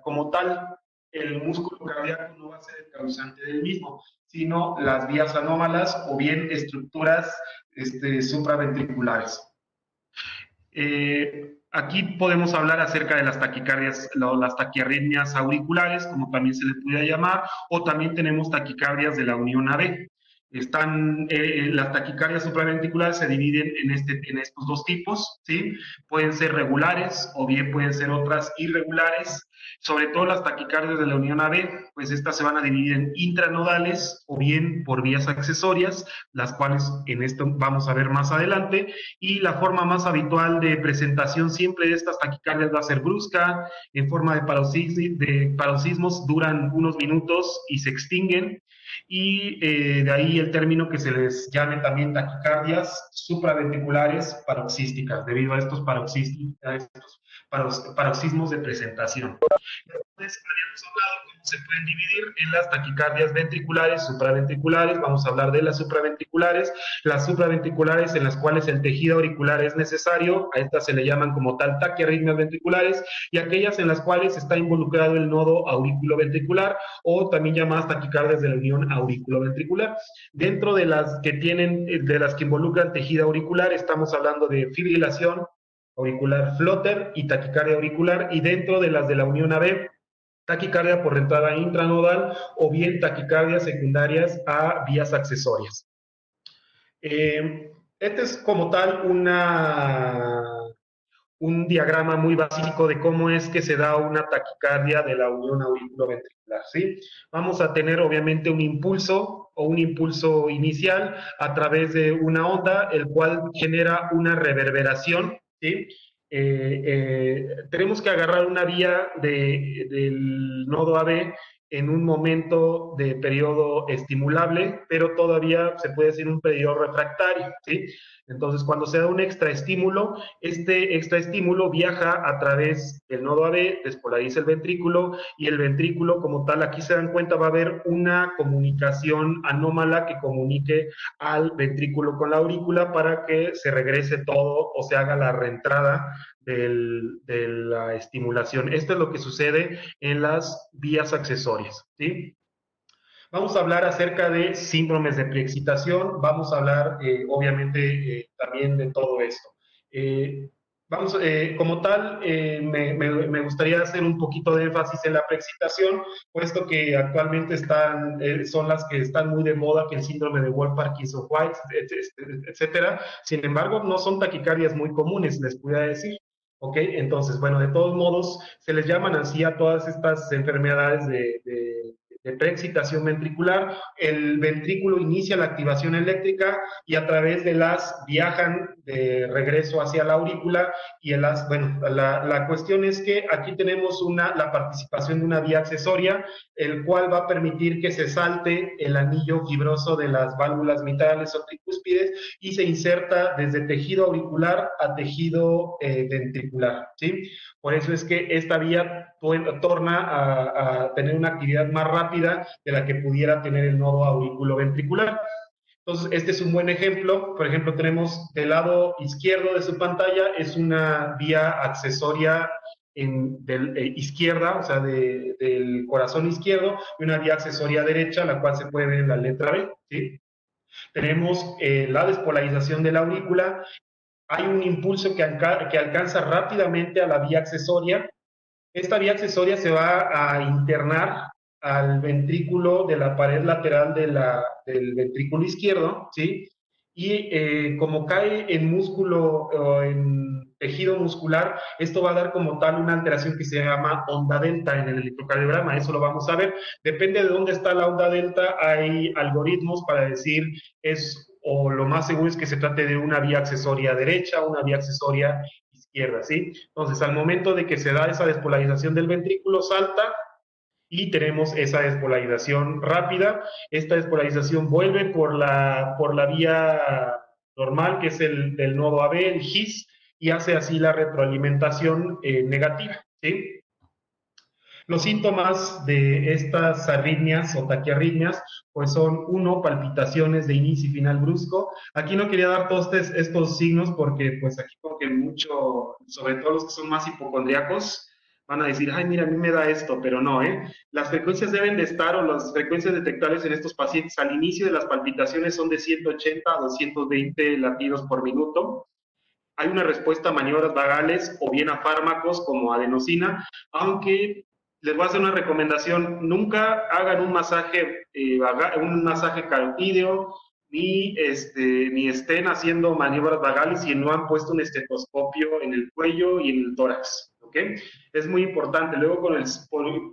como tal, el músculo cardíaco no va a ser el causante del mismo, sino las vías anómalas o bien estructuras supraventriculares. Aquí podemos hablar acerca de las taquicardias, las taquiarritmias auriculares, como también se le puede llamar, o también tenemos taquicardias de la unión AB. Las taquicardias supraventriculares se dividen en estos dos tipos, ¿sí? Pueden ser regulares o bien pueden ser otras irregulares. Sobre todo las taquicardias de la unión AB, pues estas se van a dividir en intranodales o bien por vías accesorias, las cuales en esto vamos a ver más adelante, y la forma más habitual de presentación siempre de estas taquicardias va a ser brusca, en forma de paroxismos, duran unos minutos y se extinguen, y de ahí el término que se les llame también taquicardias supraventriculares paroxísticas, debido a estos paroxismos de presentación. Entonces, habíamos hablado cómo se pueden dividir en las taquicardias ventriculares, supraventriculares, vamos a hablar de las supraventriculares en las cuales el tejido auricular es necesario, a estas se le llaman como tal taquiarritmias ventriculares, y aquellas en las cuales está involucrado el nodo auriculoventricular, o también llamadas taquicardias de la unión auriculoventricular. Dentro de las que involucran tejido auricular, estamos hablando de fibrilación auricular flutter y taquicardia auricular, y dentro de las de la unión AB, taquicardia por entrada intranodal o bien taquicardias secundarias a vías accesorias. Este es como tal un diagrama muy básico de cómo es que se da una taquicardia de la unión auriculoventricular, ¿sí? Vamos a tener obviamente un impulso o un impulso inicial a través de una onda, el cual genera una reverberación, ¿sí? Tenemos que agarrar una vía del nodo AB en un momento de periodo estimulable, pero todavía se puede decir un periodo refractario, ¿sí? Entonces, cuando se da un extraestímulo, este extraestímulo viaja a través del nodo AB, despolariza el ventrículo, y el ventrículo como tal, aquí se dan cuenta, va a haber una comunicación anómala que comunique al ventrículo con la aurícula para que se regrese todo o se haga la reentrada de la estimulación. Esto es lo que sucede en las vías accesorias, ¿sí? Vamos a hablar acerca de síndromes de preexcitación, vamos a hablar obviamente también de todo esto. Como tal, me gustaría hacer un poquito de énfasis en la preexcitación, puesto que actualmente son las que están muy de moda, que el síndrome de Wolff-Parkinson-White, etcétera. Sin embargo, no son taquicardias muy comunes, les puedo decir. ¿Ok? Entonces, bueno, de todos modos, se les llaman así a todas estas enfermedades de preexcitación ventricular. El ventrículo inicia la activación eléctrica y a través de las viajan de regreso hacia la aurícula, y bueno, la cuestión es que aquí tenemos la participación de una vía accesoria, el cual va a permitir que se salte el anillo fibroso de las válvulas mitrales o tricúspides y se inserta desde tejido auricular a tejido ventricular, ¿sí? Por eso es que esta vía torna a tener una actividad más rápida de la que pudiera tener el nodo auriculoventricular. Entonces, este es un buen ejemplo. Por ejemplo, tenemos del lado izquierdo de su pantalla, es una vía accesoria izquierda, o sea, del corazón izquierdo, y una vía accesoria derecha, la cual se puede ver en la letra B, ¿sí? Tenemos la despolarización de la aurícula. Hay un impulso que alcanza rápidamente a la vía accesoria. Esta vía accesoria se va a internar al ventrículo de la pared lateral del ventrículo izquierdo, ¿sí? Y como cae en músculo o en tejido muscular, esto va a dar como tal una alteración que se llama onda delta en el electrocardiograma. Eso lo vamos a ver. Depende de dónde está la onda delta, hay algoritmos para decir o lo más seguro es que se trate de una vía accesoria derecha, una vía accesoria izquierda, ¿sí? Entonces, al momento de que se da esa despolarización del ventrículo, salta y tenemos esa despolarización rápida. Esta despolarización vuelve por la vía normal, que es del nodo AB, el His, y hace así la retroalimentación negativa, ¿sí? Los síntomas de estas arritmias o taquiarritmias, pues son, uno, palpitaciones de inicio y final brusco. Aquí no quería dar todos estos signos porque, pues aquí como que mucho, sobre todo los que son más hipocondriacos, van a decir, ay, mira, a mí me da esto, pero no, ¿eh? Las frecuencias deben de estar, o las frecuencias detectables en estos pacientes al inicio de las palpitaciones son de 180 a 220 latidos por minuto. Hay una respuesta a maniobras vagales o bien a fármacos como adenosina, aunque les voy a hacer una recomendación, nunca hagan un masaje carotídeo, ni estén haciendo maniobras vagales si no han puesto un estetoscopio en el cuello y en el tórax. ¿Ok? Es muy importante. Luego,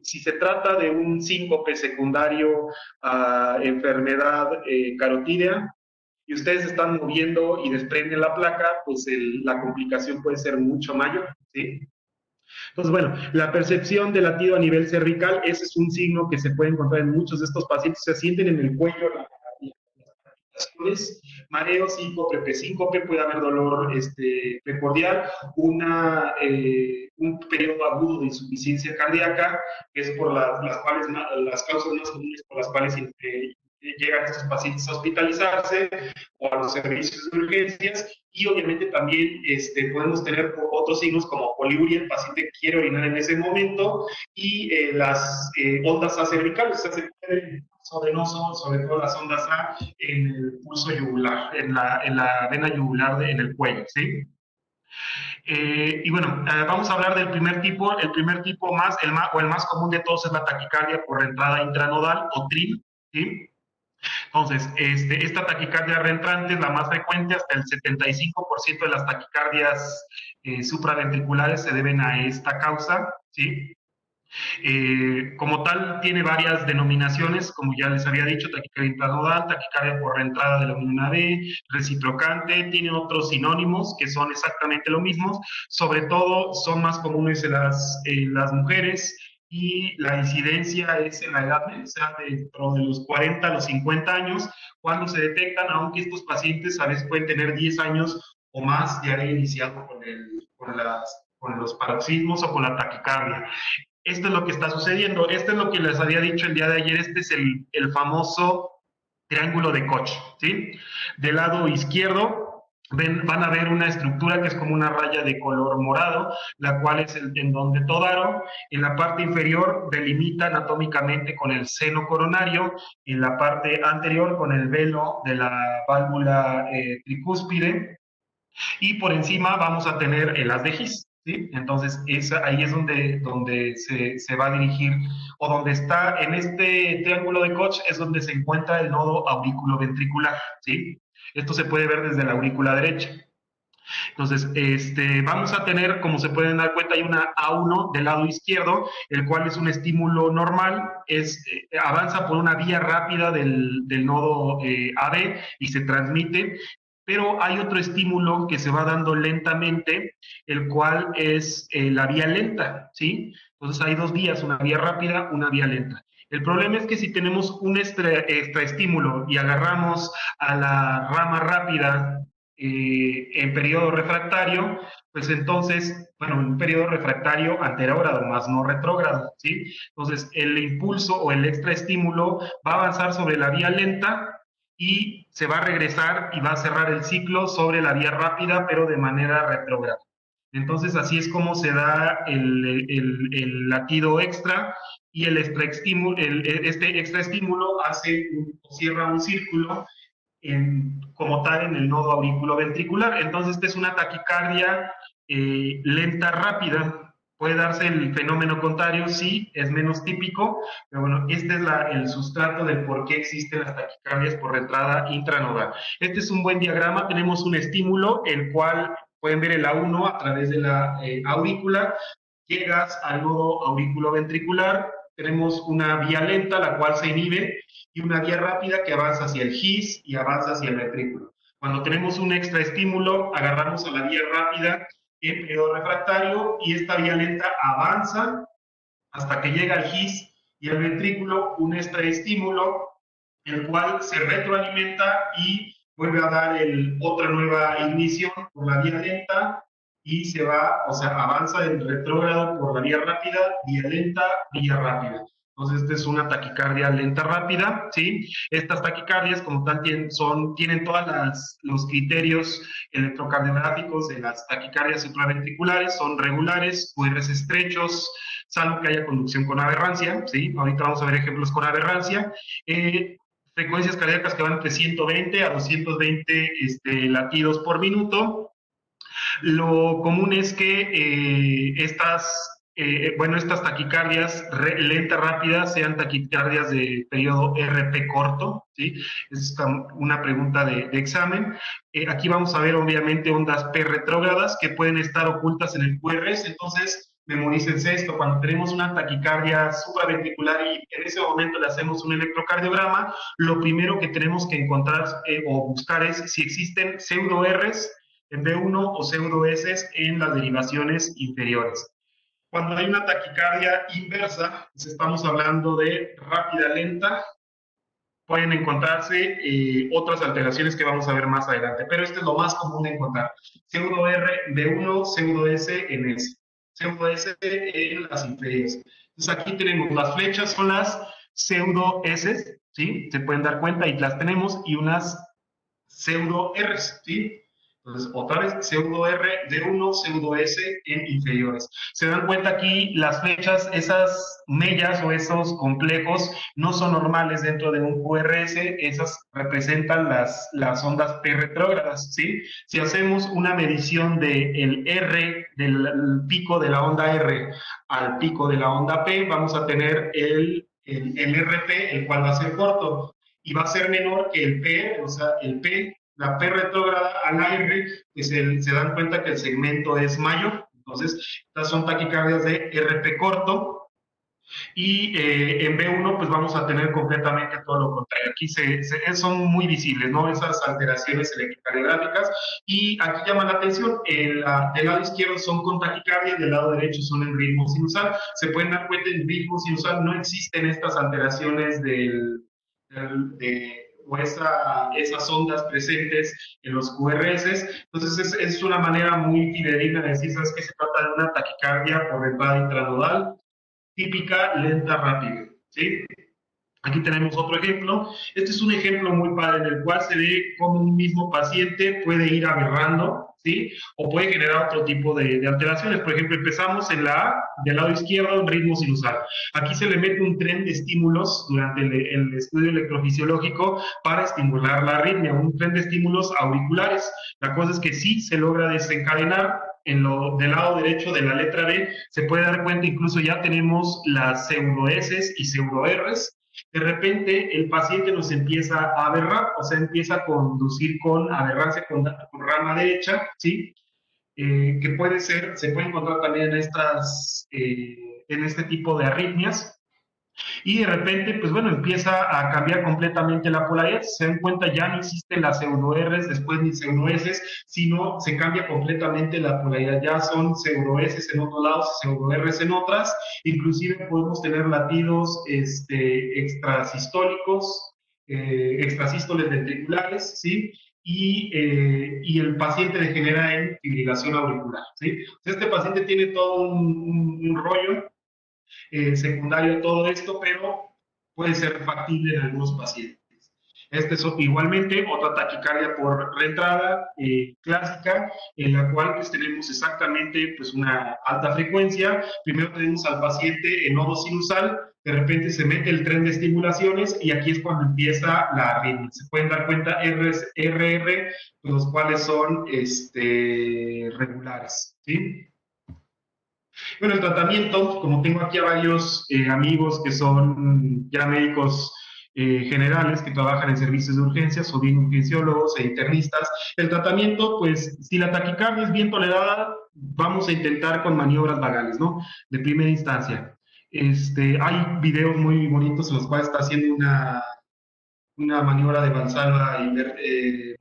si se trata de un síncope secundario a enfermedad carotídea, y ustedes están moviendo y desprenden la placa, pues la complicación puede ser mucho mayor, ¿sí? Entonces, bueno, la percepción de latido a nivel cervical, ese es un signo que se puede encontrar en muchos de estos pacientes, se sienten en el cuello mareo, síncope, presíncope, puede haber dolor precordial, un periodo agudo de insuficiencia cardíaca, que es por las causas más comunes por las cuales llegan estos pacientes a hospitalizarse o a los servicios de urgencias, y obviamente también podemos tener otros signos como poliuria, el paciente quiere orinar en ese momento, y las ondas acervicales, o sea, se pueden venoso, sobre todo las ondas A, en el pulso yugular, en la vena yugular en el cuello, ¿sí? Y bueno, vamos a hablar del primer tipo. El primer tipo o el más común de todos es la taquicardia por reentrada intranodal o TRIN, ¿sí? Entonces, esta taquicardia reentrante es la más frecuente, hasta el 75% de las taquicardias supraventriculares se deben a esta causa, ¿sí? Como tal, tiene varias denominaciones, como ya les había dicho, taquicardia intranodal, taquicardia por reentrada de la vitamina B, reciprocante, tiene otros sinónimos que son exactamente lo mismo, sobre todo son más comunes en las mujeres, y la incidencia es en la edad media, o sea, dentro de los 40 a los 50 años, cuando se detectan, aunque estos pacientes a veces pueden tener 10 años o más de haber iniciado con los paroxismos o con la taquicardia. Esto es lo que está sucediendo. Esto es lo que les había dicho el día de ayer. Este es el famoso triángulo de Koch, ¿sí? Del lado izquierdo van a ver una estructura que es como una raya de color morado, la cual es el tendón de Todaro. En la parte inferior delimita anatómicamente con el seno coronario, en la parte anterior con el velo de la válvula tricúspide, y por encima vamos a tener el haz de His, ¿sí? Entonces, ahí es donde se va a dirigir, o donde está en este triángulo de Koch, es donde se encuentra el nodo auriculoventricular, ¿sí? Esto se puede ver desde la aurícula derecha. Entonces, vamos a tener, como se pueden dar cuenta, hay una A1 del lado izquierdo, el cual es un estímulo normal, avanza por una vía rápida del nodo AB y se transmite, pero hay otro estímulo que se va dando lentamente, el cual es la vía lenta, ¿sí? Entonces hay dos vías, una vía rápida, una vía lenta. El problema es que si tenemos un extra estímulo y agarramos a la rama rápida en periodo refractario, pues entonces, bueno, un periodo refractario anterógrado, más no retrógrado, ¿sí? Entonces, el impulso o el extra estímulo va a avanzar sobre la vía lenta y se va a regresar y va a cerrar el ciclo sobre la vía rápida, pero de manera retrógrada. Entonces, así es como se da el latido extra, y este extra estímulo cierra un círculo como tal en el nodo auriculoventricular. Entonces, esta es una taquicardia lenta, rápida. Puede darse el fenómeno contrario, sí, es menos típico, pero bueno, este es el sustrato del por qué existen las taquicardias por entrada intranodal. Este es un buen diagrama, tenemos un estímulo, el cual pueden ver el A1 a través de la aurícula, llegas al nodo auriculoventricular, tenemos una vía lenta, la cual se inhibe, y una vía rápida que avanza hacia el GIS y avanza hacia el ventrículo. Cuando tenemos un extra estímulo, agarramos a la vía rápida en periodo refractario, y esta vía lenta avanza hasta que llega al GIS, y el ventrículo un extraestímulo, el cual se retroalimenta y vuelve a dar otra nueva ignición por la vía lenta y se va, o sea, avanza en retrógrado por la vía rápida, vía lenta, vía rápida. Entonces, esta es una taquicardia lenta rápida, ¿sí? Estas taquicardias, como tal, tienen todos los criterios electrocardiográficos de las taquicardias supraventriculares, son regulares, QRs estrechos, salvo que haya conducción con aberrancia, ¿sí? Ahorita vamos a ver ejemplos con aberrancia. Frecuencias cardíacas que van entre 120 a 220 latidos por minuto. Lo común es que estas taquicardias lentas, rápidas, sean taquicardias de periodo RP corto, ¿sí? Es una pregunta de examen. Aquí vamos a ver, obviamente, ondas P retrógradas que pueden estar ocultas en el QRS, entonces memorícense esto, cuando tenemos una taquicardia supraventricular y en ese momento le hacemos un electrocardiograma, lo primero que tenemos que encontrar o buscar es si existen pseudo-Rs en B1 o pseudo-S en las derivaciones inferiores. Cuando hay una taquicardia inversa, pues estamos hablando de rápida, lenta, pueden encontrarse otras alteraciones que vamos a ver más adelante, pero esto es lo más común de encontrar. Pseudo R, B1, pseudo S en S, pseudo S en las inferiores. Entonces aquí tenemos las flechas, son las pseudo S, ¿sí? Se pueden dar cuenta y las tenemos, y unas pseudo R, ¿sí? Entonces, otra vez, pseudo R de 1, pseudo S en inferiores. Se dan cuenta aquí, las flechas, esas mellas o esos complejos no son normales dentro de un QRS, esas representan las ondas P retrógradas, ¿sí? Si hacemos una medición del R, del pico de la onda R al pico de la onda P, vamos a tener el RP, el cual va a ser corto, y va a ser menor que el P, o sea, el P, la P retrógrada a la R, que se dan cuenta que el segmento es mayor. Entonces, estas son taquicardias de RP corto, y en B1 pues vamos a tener completamente todo lo contrario. Aquí son muy visibles, ¿no? Esas alteraciones electrocardiográficas, y aquí llama la atención, del lado izquierdo son con taquicardia y del lado derecho son en ritmo sinusal. Se pueden dar cuenta, en ritmo sinusal no existen estas alteraciones o esas ondas presentes en los QRS. Entonces es una manera muy fidedigna de decir, ¿sabes qué? Se trata de una taquicardia por entrada intranodal típica, lenta, rápida, ¿sí? Aquí tenemos otro ejemplo. Este es un ejemplo muy padre en el cual se ve cómo un mismo paciente puede ir aberrando, ¿sí? O puede generar otro tipo de alteraciones. Por ejemplo, empezamos en la A, del lado izquierdo, en ritmo sinusal. Aquí se le mete un tren de estímulos durante el estudio electrofisiológico para estimular la arritmia, un tren de estímulos auriculares. La cosa es que sí se logra desencadenar. Del lado derecho de la letra B se puede dar cuenta, incluso ya tenemos las pseudo S y pseudo Rs. De repente el paciente nos empieza a aberrar, o sea, empieza a conducir con aberrancia con rama derecha, ¿sí? Que se puede encontrar también en este tipo de arritmias, y de repente, pues bueno, empieza a cambiar completamente la polaridad. Se dan cuenta, ya no existen las pseudo-Rs, después ni pseudo-S, sino se cambia completamente la polaridad. Ya son pseudo-S en otros lados, pseudo-Rs en otras. Inclusive podemos tener latidos extrasistólicos, extrasístoles ventriculares, ¿sí? Y el paciente degenera en fibrilación auricular, ¿sí? Este paciente tiene todo un rollo secundario a todo esto, pero puede ser factible en algunos pacientes. Este es igualmente otra taquicardia por reentrada clásica, en la cual pues, tenemos exactamente pues, una alta frecuencia. Primero tenemos al paciente en nodo sinusal, de repente se mete el tren de estimulaciones y aquí es cuando empieza la arritmia. Se pueden dar cuenta RR, los cuales son regulares, ¿sí? Bueno, el tratamiento, como tengo aquí a varios amigos que son ya médicos generales que trabajan en servicios de urgencias, o bien urgenciólogos e internistas, el tratamiento, pues, si la taquicardia es bien tolerada, vamos a intentar con maniobras vagales, ¿no? De primera instancia. Hay videos muy bonitos en los cuales está haciendo una maniobra de Valsalva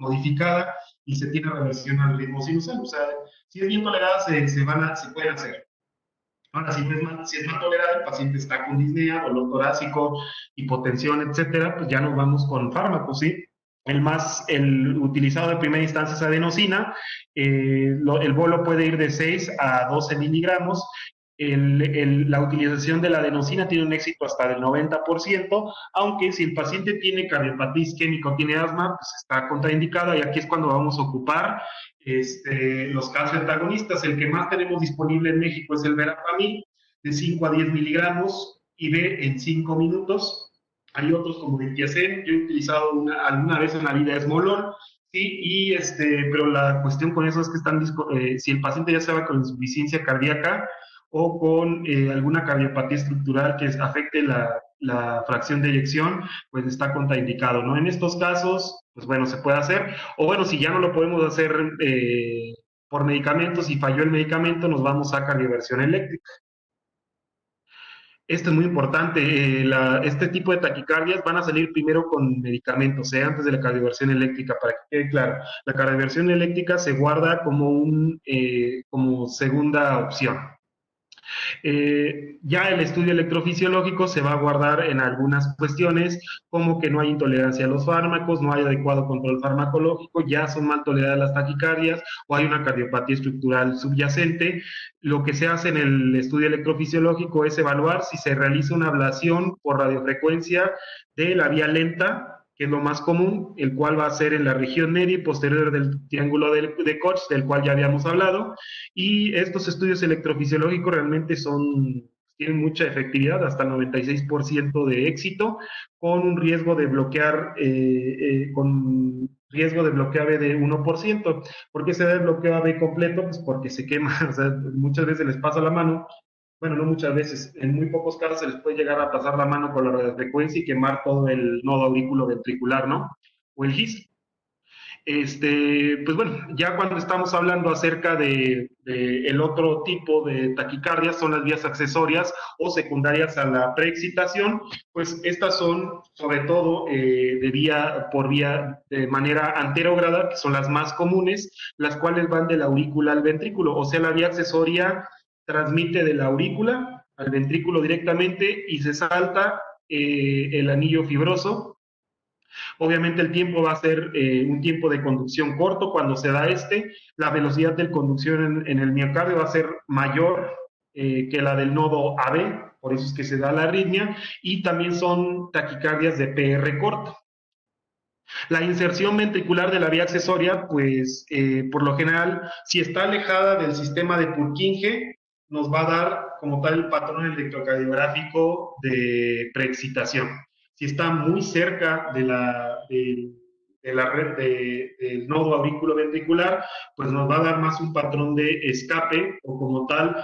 modificada y se tiene reversión al ritmo sinusal. O sea, si es bien tolerada, se pueden hacer. Ahora, si es más tolerado, el paciente está con disnea, dolor torácico, hipotensión, etcétera, pues ya nos vamos con fármacos, ¿sí? El utilizado de primera instancia es adenosina, el bolo puede ir de 6 a 12 miligramos, la utilización de la adenosina tiene un éxito hasta del 90%, aunque si el paciente tiene cardiopatía isquémica o tiene asma, pues está contraindicada y aquí es cuando vamos a ocupar los calcioantagonistas. El que más tenemos disponible en México es el verapamil, de 5 a 10 miligramos, IV en 5 minutos. Hay otros como Diltiazem, yo he utilizado alguna vez en la vida Esmolol, sí, pero la cuestión con eso es que si el paciente ya sabe con insuficiencia cardíaca o con alguna cardiopatía estructural que afecte la fracción de eyección, pues está contraindicado, ¿no? En estos casos, pues bueno, se puede hacer, o bueno, si ya no lo podemos hacer por medicamentos, si falló el medicamento, nos vamos a cardioversión eléctrica. Esto es muy importante. Este tipo de taquicardias van a salir primero con medicamentos, antes de la cardioversión eléctrica, para que quede claro. La cardioversión eléctrica se guarda como segunda opción. Ya el estudio electrofisiológico se va a guardar en algunas cuestiones, como que no hay intolerancia a los fármacos, no hay adecuado control farmacológico, ya son mal toleradas las taquicardias o hay una cardiopatía estructural subyacente. Lo que se hace en el estudio electrofisiológico es evaluar si se realiza una ablación por radiofrecuencia de la vía lenta, que es lo más común, el cual va a ser en la región media y posterior del triángulo de Koch, del cual ya habíamos hablado, y estos estudios electrofisiológicos realmente tienen mucha efectividad, hasta el 96% de éxito, con un riesgo de bloquear, con riesgo de bloqueo AB de 1%. ¿Por qué se da el bloqueo AB completo? Pues porque se quema, o sea, muchas veces les pasa la mano, bueno, no muchas veces, en muy pocos casos se les puede llegar a pasar la mano con la radiofrecuencia y quemar todo el nodo aurículo ventricular, ¿no? O el GIS. Pues bueno, ya cuando estamos hablando acerca de el otro tipo de taquicardias, son las vías accesorias o secundarias a la preexcitación, pues estas son sobre todo por vía de manera anterograda, que son las más comunes, las cuales van de la aurícula al ventrículo, o sea, la vía accesoria transmite de la aurícula al ventrículo directamente y se salta el anillo fibroso. Obviamente el tiempo va a ser un tiempo de conducción corto cuando se da la velocidad de conducción en el miocardio va a ser mayor que la del nodo AB, por eso es que se da la arritmia, y también son taquicardias de PR corto. La inserción ventricular de la vía accesoria, pues por lo general, si está alejada del sistema de Purkinje, nos va a dar como tal el patrón electrocardiográfico de preexcitación. Si está muy cerca de la red del nodo aurículo-ventricular, pues nos va a dar más un patrón de escape o como tal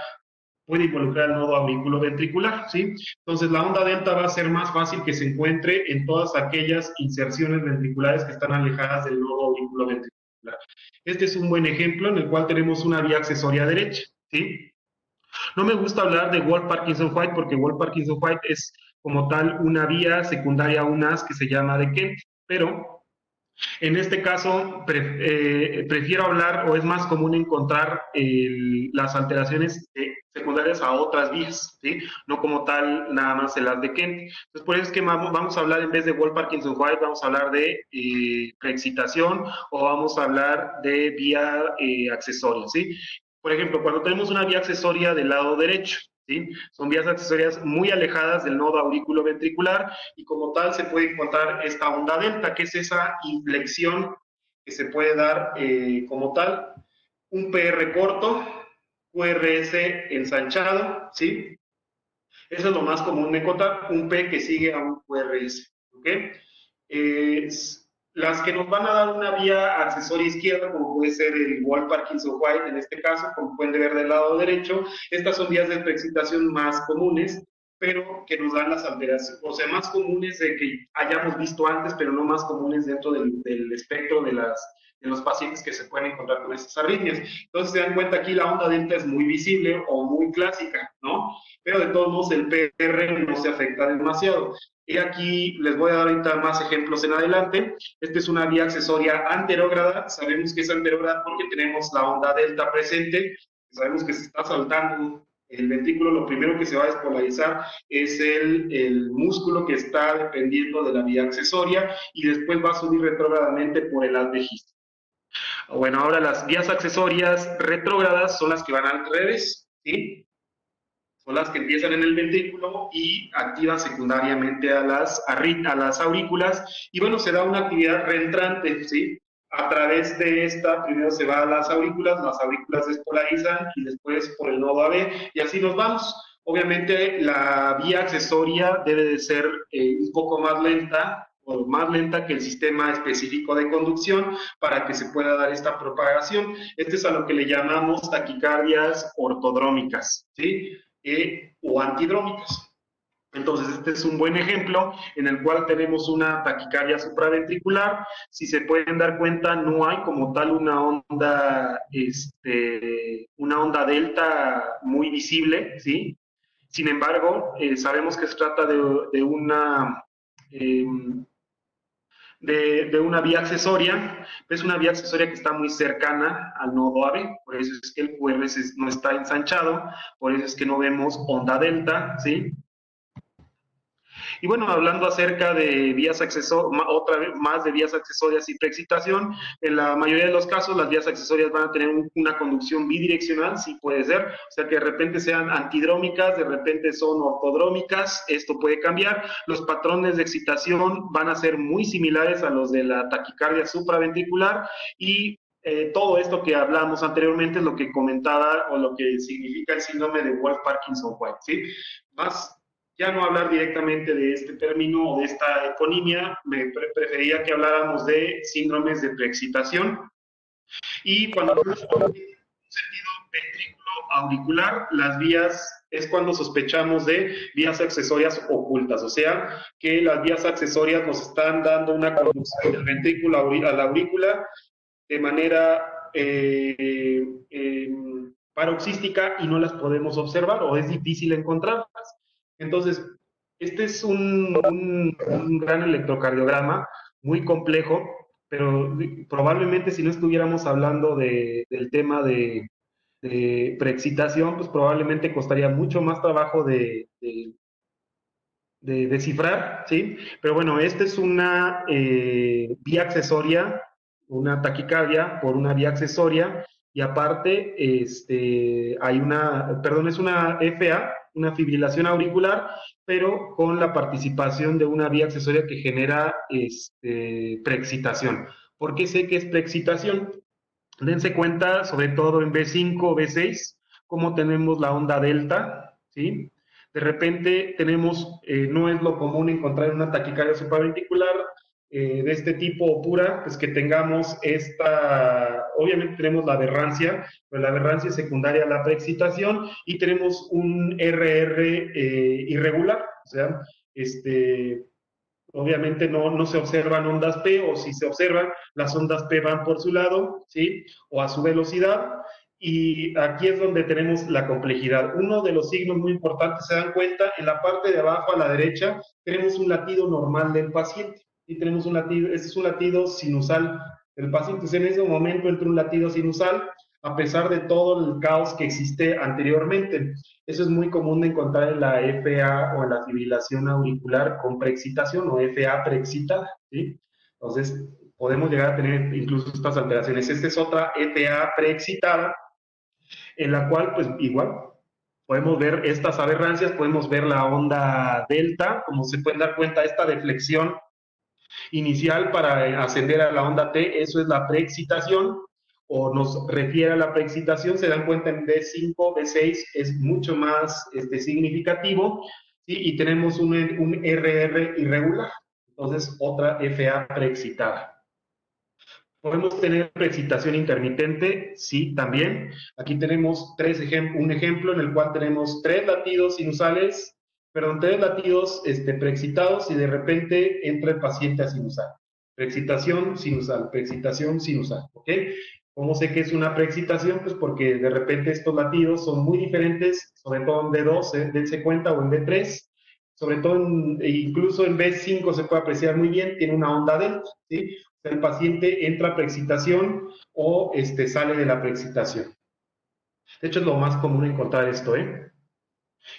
puede involucrar el nodo auriculoventricular, ¿sí? Entonces, la onda delta va a ser más fácil que se encuentre en todas aquellas inserciones ventriculares que están alejadas del nodo auriculoventricular. Este es un buen ejemplo en el cual tenemos una vía accesoria derecha, ¿sí? No me gusta hablar de Wolff-Parkinson-White porque Wolff-Parkinson-White es como tal una vía secundaria a un AS que se llama de Kent, pero en este caso, prefiero hablar o es más común encontrar las alteraciones secundarias a otras vías, ¿sí? No como tal nada más el las de Kent. Entonces, por eso es que vamos a hablar en vez de Wolff-Parkinson-White, vamos a hablar de preexcitación o vamos a hablar de vía accesoria, ¿sí? Por ejemplo, cuando tenemos una vía accesoria del lado derecho, ¿sí? Son vías accesorias muy alejadas del nodo auriculoventricular y como tal se puede encontrar esta onda delta, que es esa inflexión que se puede dar como tal, un PR corto, QRS ensanchado, ¿sí? Eso es lo más común de encontrar, un P que sigue a un QRS, ¿ok? Las que nos van a dar una vía accesoria izquierda, como puede ser el Wolff-Parkinson-White en este caso, como pueden ver del lado derecho, estas son vías de preexcitación más comunes, pero que nos dan las alteraciones, o sea, más comunes de que hayamos visto antes, pero no más comunes dentro del espectro de los pacientes que se pueden encontrar con estas arritmias. Entonces se dan cuenta aquí la onda delta es muy visible o muy clásica, ¿no? Pero de todos modos el PR no se afecta demasiado. Y aquí les voy a dar ahorita más ejemplos en adelante. Esta es una vía accesoria anterógrada. Sabemos que es anterógrada porque tenemos la onda delta presente. Sabemos que se está saltando el ventrículo lo primero que se va a despolarizar es el músculo que está dependiendo de la vía accesoria y después va a subir retrógradamente por el haz de His. Bueno, ahora las vías accesorias retrógradas son las que van al revés, ¿sí? Son las que empiezan en el ventrículo y activan secundariamente a las aurículas. Y bueno, se da una actividad reentrante, ¿sí? A través de esta, primero se va a las aurículas despolarizan y después por el nodo AB, y así nos vamos. Obviamente la vía accesoria debe de ser un poco más lenta o más lenta que el sistema específico de conducción para que se pueda dar esta propagación. Este es a lo que le llamamos taquicardias ortodrómicas, ¿sí? O antidrómicas. Entonces, este es un buen ejemplo en el cual tenemos una taquicardia supraventricular. Si se pueden dar cuenta, no hay como tal una onda delta muy visible, ¿sí? Sin embargo, sabemos que se trata eh, de una vía accesoria, es una vía accesoria que está muy cercana al nodo AB, por eso es que el QRS no está ensanchado, por eso es que no vemos onda delta, ¿sí? Y bueno, hablando acerca de vías accesorias, otra vez más de vías accesorias y preexcitación, en la mayoría de los casos las vías accesorias van a tener una conducción bidireccional, sí puede ser, o sea que de repente sean antidrómicas, de repente son ortodrómicas, esto puede cambiar. Los patrones de excitación van a ser muy similares a los de la taquicardia supraventricular y todo esto que hablamos anteriormente es lo que comentaba o lo que significa el síndrome de Wolff-Parkinson-White, ¿sí? Más ya no hablar directamente de este término o de esta eponimia, me prefería que habláramos de síndromes de preexcitación. Y cuando hablamos de un sentido ventrículo auricular, las vías es cuando sospechamos de vías accesorias ocultas, o sea, que las vías accesorias nos están dando una conducción del ventrículo a la aurícula de manera paroxística y no las podemos observar o es difícil encontrarlas. Entonces, este es un gran electrocardiograma muy complejo, pero probablemente si no estuviéramos hablando del tema de preexcitación, pues probablemente costaría mucho más trabajo de descifrar, ¿sí? Pero bueno, esta es una vía accesoria, una taquicardia por una vía accesoria, y aparte, es una FA, una fibrilación auricular, pero con la participación de una vía accesoria que genera preexcitación. ¿Por qué sé que es preexcitación? Dense cuenta, sobre todo en B5 o B6, cómo tenemos la onda delta, ¿sí? De repente tenemos, no es lo común encontrar una taquicardia supraventricular de este tipo pura, pues que tengamos obviamente tenemos la aberrancia, pero la aberrancia es secundaria a la preexcitación y tenemos un RR irregular, o sea, obviamente no se observan ondas P, o si se observan, las ondas P van por su lado, ¿sí? O a su velocidad, y aquí es donde tenemos la complejidad. Uno de los signos muy importantes, se dan cuenta, en la parte de abajo a la derecha tenemos un latido normal del paciente, y tenemos un latido, este es un latido sinusal del paciente. Entonces, en ese momento entra un latido sinusal, a pesar de todo el caos que existe anteriormente. Eso es muy común de encontrar en la FA o en la fibrilación auricular con preexcitación o FA preexcitada, ¿sí? Entonces, podemos llegar a tener incluso estas alteraciones. Esta es otra FA preexcitada, en la cual, pues igual, podemos ver estas aberrancias, podemos ver la onda delta, como se pueden dar cuenta, esta deflexión inicial para ascender a la onda T, eso es la preexcitación, o nos refiere a la preexcitación, se dan cuenta en B5, B6 es mucho más significativo, ¿sí? Y tenemos un RR irregular, entonces otra FA preexcitada. ¿Podemos tener preexcitación intermitente? Sí, también. Aquí tenemos un ejemplo en el cual tenemos tres latidos sinusales, perdón, tres latidos preexcitados y de repente entra el paciente a sinusal. Preexcitación sinusal, ¿ok? ¿Cómo sé que es una preexcitación? Pues porque de repente estos latidos son muy diferentes, sobre todo en B2, dense cuenta, o en B3, sobre todo incluso en B5 se puede apreciar muy bien, tiene una onda delta, ¿sí? El paciente entra a preexcitación o sale de la preexcitación. De hecho, es lo más común encontrar esto, ¿eh?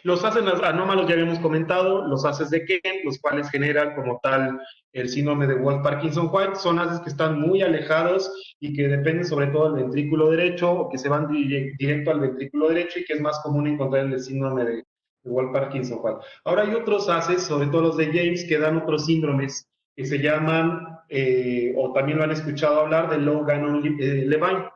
Los haces anómalos ya habíamos comentado, los haces de Kent, los cuales generan como tal el síndrome de Wolff-Parkinson-White, son haces que están muy alejados y que dependen sobre todo del ventrículo derecho o que se van directo al ventrículo derecho y que es más común encontrar en el síndrome de Wolff-Parkinson-White. Ahora hay otros haces, sobre todo los de James, que dan otros síndromes que se llaman, o también lo han escuchado hablar, de Low-Gannon-Levine.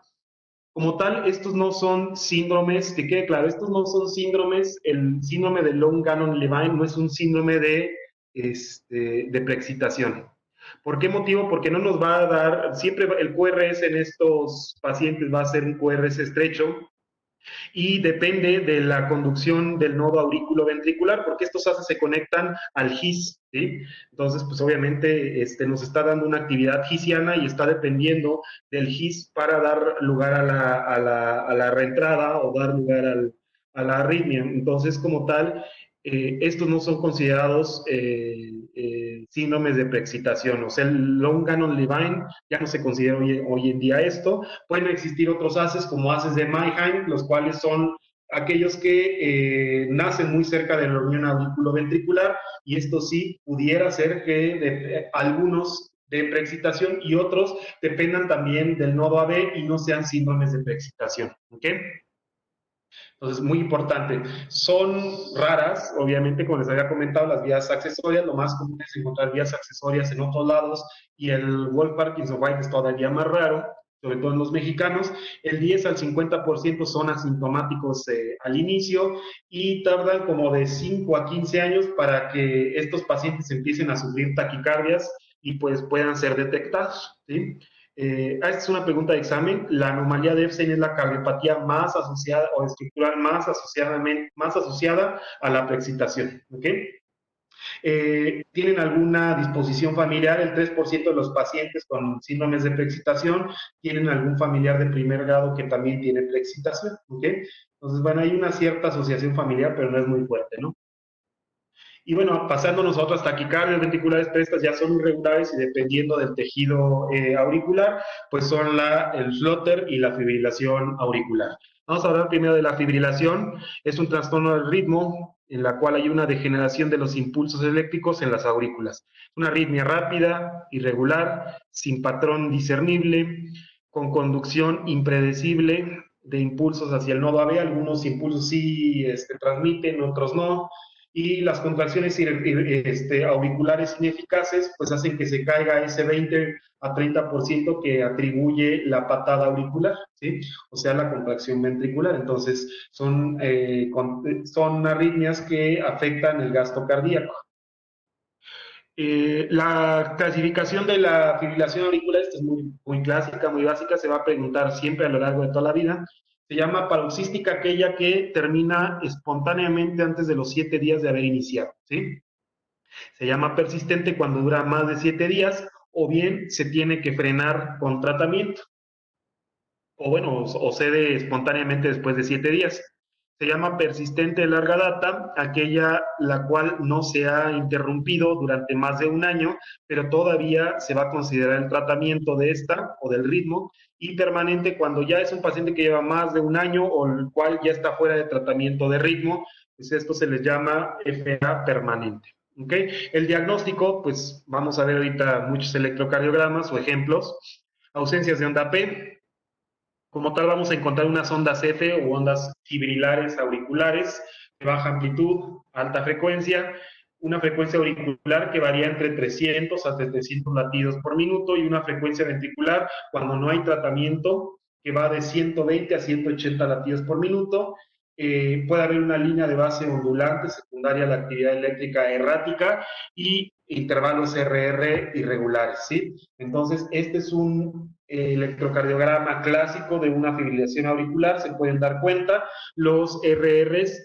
Como tal, estos no son síndromes, que quede claro, estos no son síndromes, el síndrome de Long-Gannon-Levine no es un síndrome de preexcitación. ¿Por qué motivo? Porque no nos va a dar, siempre el QRS en estos pacientes va a ser un QRS estrecho, y depende de la conducción del nodo aurículo-ventricular, porque estos haces se conectan al GIS, ¿sí? Entonces, pues obviamente nos está dando una actividad gisiana y está dependiendo del GIS para dar lugar a la reentrada o dar lugar a la arritmia. Entonces, como tal, estos no son considerados síndromes de preexcitación. O sea, el Long-Gannon-Levine ya no se considera hoy en día esto. Pueden existir otros haces como haces de Mannheim, los cuales son aquellos que nacen muy cerca de la unión auriculoventricular y esto sí pudiera ser que algunos de preexcitación y otros dependan también del nodo AB y no sean síndromes de preexcitación. ¿Ok? Entonces, muy importante. Son raras, obviamente, como les había comentado, las vías accesorias. Lo más común es encontrar vías accesorias en otros lados y el Wolff-Parkinson-White es todavía más raro, sobre todo en los mexicanos. El 10 al 50% son asintomáticos al inicio y tardan como de 5 a 15 años para que estos pacientes empiecen a sufrir taquicardias y pues puedan ser detectados, ¿sí? Esta es una pregunta de examen. La anomalía de Epstein es la cardiopatía más asociada o estructural más asociada a la preexcitación. ¿Okay? ¿Tienen alguna disposición familiar? El 3% de los pacientes con síndromes de preexcitación tienen algún familiar de primer grado que también tiene preexcitación. ¿Okay? Entonces, bueno, hay una cierta asociación familiar, pero no es muy fuerte, ¿no? Y bueno, pasándonos a otras taquicardias ventriculares, pero estas ya son irregulares y dependiendo del tejido auricular, pues son el flutter y la fibrilación auricular. Vamos a hablar primero de la fibrilación. Es un trastorno del ritmo en la cual hay una degeneración de los impulsos eléctricos en las aurículas. Una arritmia rápida, irregular, sin patrón discernible, con conducción impredecible de impulsos hacia el nodo AB. Algunos impulsos sí transmiten, otros no, y las contracciones auriculares ineficaces pues hacen que se caiga ese 20 a 30% que atribuye la patada auricular, ¿sí? O sea, la contracción ventricular. Entonces, son arritmias que afectan el gasto cardíaco. La clasificación de la fibrilación auricular, esta es muy clásica, muy básica, se va a preguntar siempre a lo largo de toda la vida. Se llama paroxística aquella que termina espontáneamente antes de los 7 días de haber iniciado, ¿sí? Se llama persistente cuando dura más de 7 días o bien se tiene que frenar con tratamiento o bueno, o cede espontáneamente después de 7 días. Se llama persistente de larga data, aquella la cual no se ha interrumpido durante más de un año, pero todavía se va a considerar el tratamiento de esta o del ritmo, y permanente cuando ya es un paciente que lleva más de un año o el cual ya está fuera de tratamiento de ritmo, pues esto se les llama FA permanente. ¿Okay? El diagnóstico, pues vamos a ver ahorita muchos electrocardiogramas o ejemplos, ausencias de onda P, como tal, vamos a encontrar unas ondas F o ondas fibrilares auriculares de baja amplitud, alta frecuencia, una frecuencia auricular que varía entre 300 a 700 latidos por minuto y una frecuencia ventricular cuando no hay tratamiento que va de 120 a 180 latidos por minuto. Puede haber una línea de base ondulante secundaria a la actividad eléctrica errática y intervalos RR irregulares, ¿sí? Entonces, este es un electrocardiograma clásico de una fibrilación auricular, se pueden dar cuenta, los RRs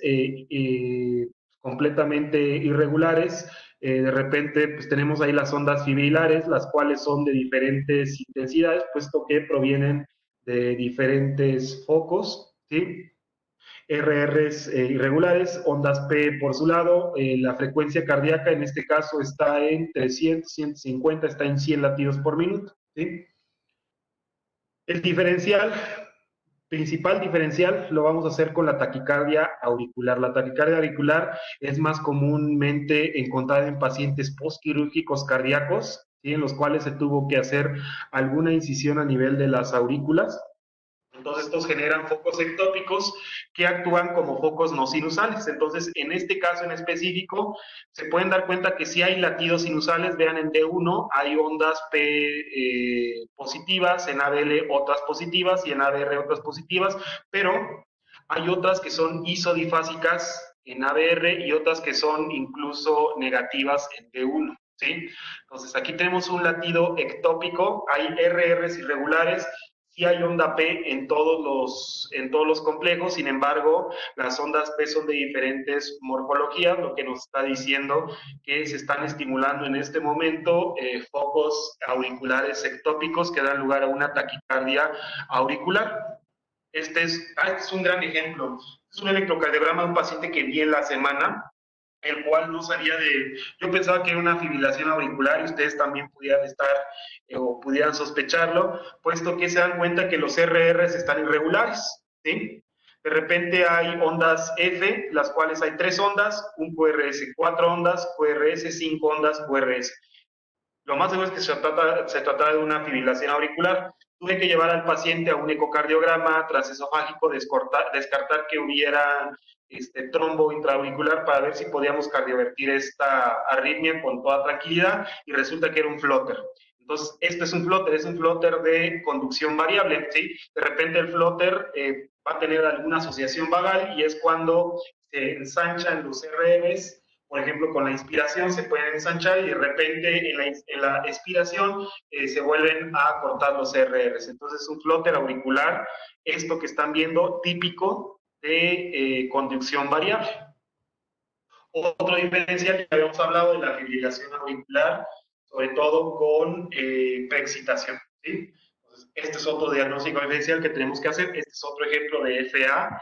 completamente irregulares, de repente pues tenemos ahí las ondas fibrilares, las cuales son de diferentes intensidades, puesto que provienen de diferentes focos, ¿sí? RRs irregulares, ondas P por su lado, la frecuencia cardíaca en este caso está en 300, 150, está en 100 latidos por minuto, ¿sí? El diferencial principal diferencial lo vamos a hacer con la taquicardia auricular. La taquicardia auricular es más comúnmente encontrada en pacientes postquirúrgicos cardíacos, ¿sí? En los cuales se tuvo que hacer alguna incisión a nivel de las aurículas. Entonces, estos generan focos ectópicos que actúan como focos no sinusales. Entonces, en este caso en específico, se pueden dar cuenta que si hay latidos sinusales, vean en D1 hay ondas P positivas, en ABL otras positivas y en ABR otras positivas, pero hay otras que son isodifásicas en ABR y otras que son incluso negativas en D1. ¿Sí? Entonces, aquí tenemos un latido ectópico, hay RRs irregulares, sí hay onda P en todos los complejos, sin embargo, las ondas P son de diferentes morfologías, lo que nos está diciendo que se están estimulando en este momento focos auriculares ectópicos que dan lugar a una taquicardia auricular. Este es un gran ejemplo. Es un electrocardiograma de un paciente que vi en la semana, el cual no sabía de... Yo pensaba que era una fibrilación auricular y ustedes también pudieran estar o pudieran sospecharlo, puesto que se dan cuenta que los RRs están irregulares, ¿sí? De repente hay ondas F, las cuales hay 3 ondas, un QRS, 4 ondas, QRS, 5 ondas, QRS. Lo más seguro es que se trata de una fibrilación auricular. Tuve que llevar al paciente a un ecocardiograma transesofágico, descartar que hubiera trombo intraauricular para ver si podíamos cardiovertir esta arritmia con toda tranquilidad y resulta que era un flutter. Entonces, este es un flutter de conducción variable, ¿sí? De repente el flutter va a tener alguna asociación vagal y es cuando se ensanchan los RMs. Por ejemplo, con la inspiración se pueden ensanchar y de repente en la expiración se vuelven a cortar los RRs. Entonces, un flóter auricular, esto que están viendo, típico de conducción variable. Otro diferencial, ya habíamos hablado de la fibrilación auricular, sobre todo con preexcitación. ¿Sí? Entonces, este es otro diagnóstico diferencial que tenemos que hacer. Este es otro ejemplo de FA,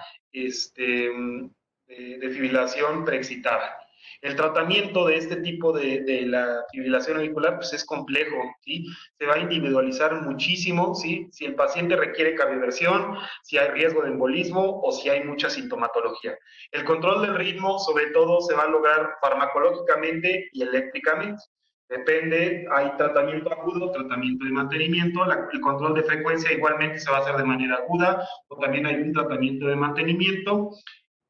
de fibrilación preexcitada. El tratamiento de este tipo de la fibrilación auricular pues es complejo, ¿sí? Se va a individualizar muchísimo, ¿sí? Si el paciente requiere cardioversión, si hay riesgo de embolismo o si hay mucha sintomatología. El control del ritmo, sobre todo, se va a lograr farmacológicamente y eléctricamente. Depende, hay tratamiento agudo, tratamiento de mantenimiento, el control de frecuencia igualmente se va a hacer de manera aguda, o también hay un tratamiento de mantenimiento.